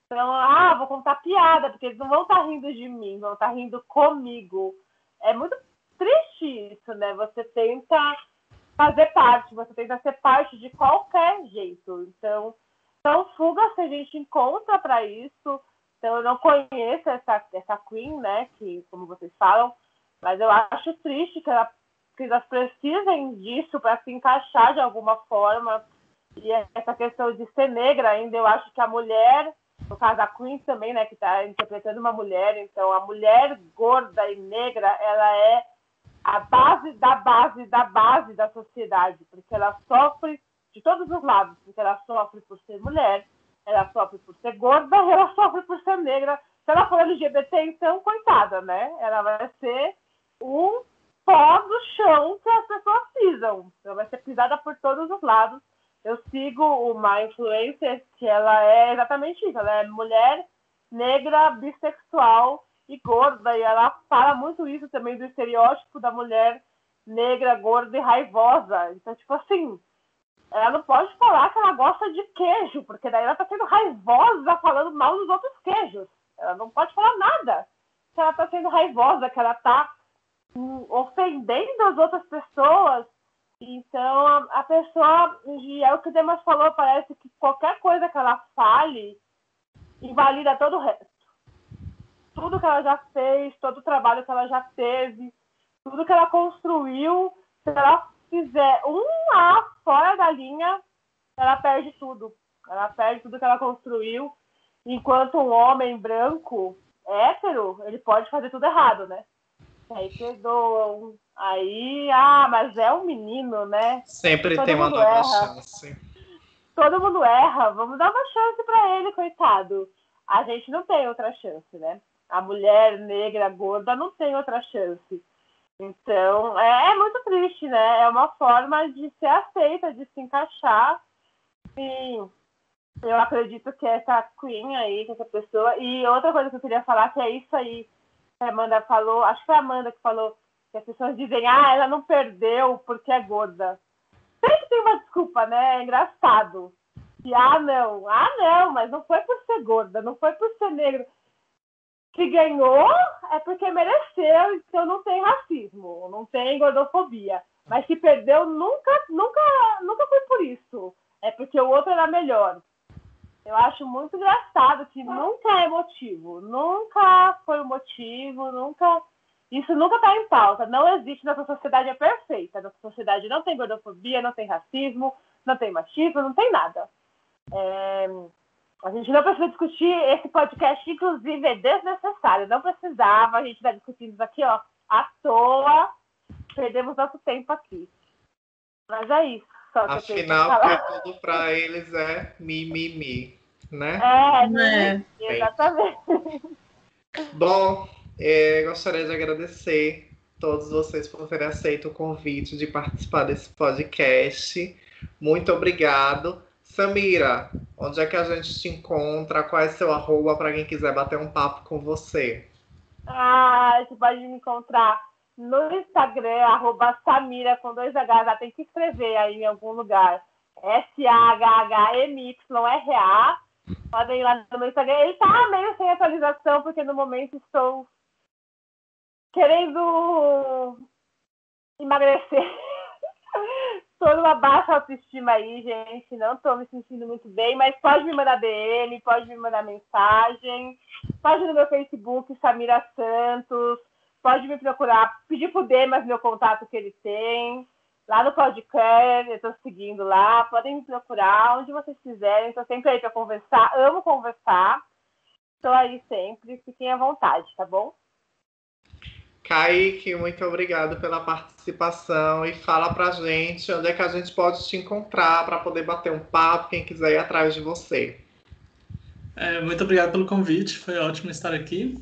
Então, vou contar piada, porque eles não vão estar rindo de mim, vão estar rindo comigo. É muito triste isso, né? Você tenta fazer parte, você tenta ser parte de qualquer jeito. Então, são fugas que a gente encontra para isso. Então, eu não conheço essa Queen, né? Que, como vocês falam, mas eu acho triste que elas precisem disso para se encaixar de alguma forma. E essa questão de ser negra ainda, eu acho que a mulher, no caso a Queen também, né, que está interpretando uma mulher, então a mulher gorda e negra, ela é a base da sociedade, porque ela sofre de todos os lados, porque ela sofre por ser mulher, ela sofre por ser gorda e ela sofre por ser negra. Se ela for LGBT, então, coitada, né? Ela vai ser um pó do chão que as pessoas pisam. Ela vai ser pisada por todos os lados. Eu sigo uma influencer que ela é exatamente isso. Ela é mulher negra, bissexual e gorda. E ela fala muito isso também do estereótipo da mulher negra, gorda e raivosa. Então, tipo assim, ela não pode falar que ela gosta de queijo, porque daí ela tá sendo raivosa falando mal dos outros queijos. Ela não pode falar nada. Que ela tá sendo raivosa, que ela tá ofendendo as outras pessoas. Então, a pessoa, e é o que o Demas falou, parece que qualquer coisa que ela fale invalida todo o resto. Tudo que ela já fez, todo o trabalho que ela já teve, tudo que ela construiu, se ela fizer um A fora da linha, ela perde tudo. Ela perde tudo que ela construiu. Enquanto um homem branco, hétero, ele pode fazer tudo errado, né? Aí perdoam. Aí, mas é um menino, né? Sempre Todo tem uma mundo nova erra. chance. Todo mundo erra. Vamos dar uma chance pra ele, coitado. A gente não tem outra chance, né? A mulher negra, gorda, não tem outra chance. Então, é muito triste, né? É uma forma de ser aceita, de se encaixar. E eu acredito que essa Queen aí, que essa pessoa... E outra coisa que eu queria falar, que é isso aí que a Amanda falou, acho que foi a Amanda que falou, que as pessoas dizem, ela não perdeu porque é gorda. Sempre tem uma desculpa, né? É engraçado. E, não, mas não foi por ser gorda, não foi por ser negra. Se ganhou, é porque mereceu, então não tem racismo, não tem gordofobia. Mas se perdeu, nunca foi por isso. É porque o outro era melhor. Eu acho muito engraçado que nunca é motivo. Nunca foi o motivo, isso nunca está em pauta. Não existe, nossa sociedade é perfeita. Nossa sociedade não tem gordofobia, não tem racismo, não tem machismo, não tem nada. A gente não precisa discutir esse podcast, inclusive, é desnecessário. Não precisava, a gente está discutindo isso aqui, ó, à toa. Perdemos nosso tempo aqui. Mas é isso. Afinal, porque tudo para eles é mimimi, né? Exatamente. Bom, gostaria de agradecer a todos vocês por terem aceito o convite de participar desse podcast. Muito obrigado. Samira, onde é que a gente te encontra? Qual é seu @ para quem quiser bater um papo com você? Você pode me encontrar no Instagram, @Samira, com 2 H, tem que escrever aí em algum lugar. SAHHMYRA. Podem ir lá no meu Instagram. Ele tá meio sem atualização, porque no momento estou querendo emagrecer. Estou numa baixa autoestima aí, gente. Não estou me sentindo muito bem, mas pode me mandar DM, pode me mandar mensagem. Pode ir no meu Facebook, Samira Santos. Pode me procurar, pedir pro Demas meu contato que ele tem. Lá no podcast, eu estou seguindo lá. Podem me procurar onde vocês quiserem. Estou sempre aí para conversar. Amo conversar. Estou aí sempre. Fiquem à vontade, tá bom? Kaique, muito obrigado pela participação. E fala pra gente onde é que a gente pode te encontrar para poder bater um papo, quem quiser ir atrás de você. Muito obrigado pelo convite. Foi ótimo estar aqui.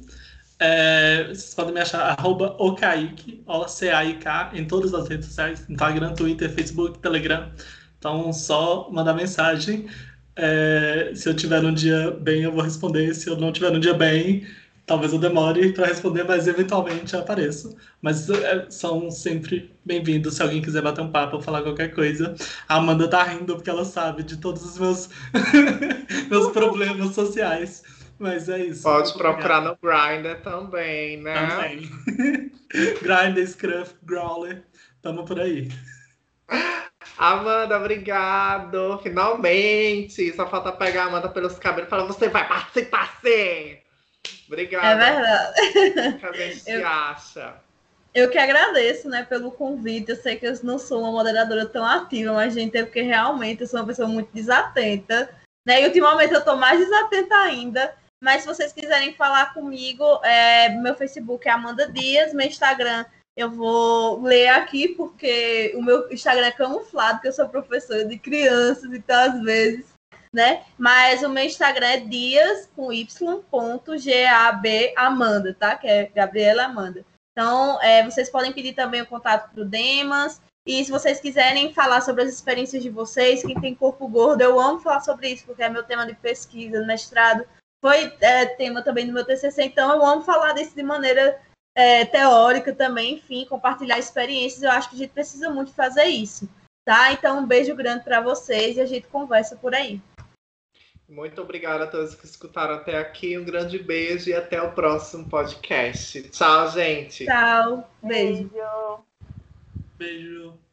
Vocês podem me achar @ocaik, OCAIK, em todas as redes sociais, Instagram, Twitter, Facebook, Telegram. Então, só mandar mensagem. Se eu tiver um dia bem, eu vou responder. Se eu não tiver um dia bem, Talvez eu demore para responder, mas eventualmente eu apareço. Mas são sempre bem-vindos se alguém quiser bater um papo ou falar qualquer coisa. A Amanda tá rindo porque ela sabe de todos os meus, meus problemas sociais. Mas é isso. Pode procurar no Grindr também, né? Também. Grindr, Scruff, Growler. Tamo por aí. Amanda, obrigado. Finalmente. Só falta pegar a Amanda pelos cabelos e falar: você vai participar sim. Obrigada. É verdade. O que a gente se acha? Eu que agradeço, né, pelo convite. Eu sei que eu não sou uma moderadora tão ativa, mas, gente, é porque realmente eu sou uma pessoa muito desatenta, né? E ultimamente eu tô mais desatenta ainda. Mas se vocês quiserem falar comigo, meu Facebook é Amanda Dias, meu Instagram eu vou ler aqui, porque o meu Instagram é camuflado, porque eu sou professora de crianças, então às vezes, né? Mas o meu Instagram é dias, com y.gab Amanda, tá? Que é Gabriela Amanda. Então, vocês podem pedir também o contato pro Demas. E se vocês quiserem falar sobre as experiências de vocês, quem tem corpo gordo, eu amo falar sobre isso, porque é meu tema de pesquisa, mestrado. Foi tema também do meu TCC, então eu amo falar disso de maneira teórica também, enfim, compartilhar experiências. Eu acho que a gente precisa muito fazer isso, tá? Então, um beijo grande para vocês e a gente conversa por aí. Muito obrigada a todos que escutaram até aqui. Um grande beijo e até o próximo podcast. Tchau, gente. Tchau. Beijo. Beijo.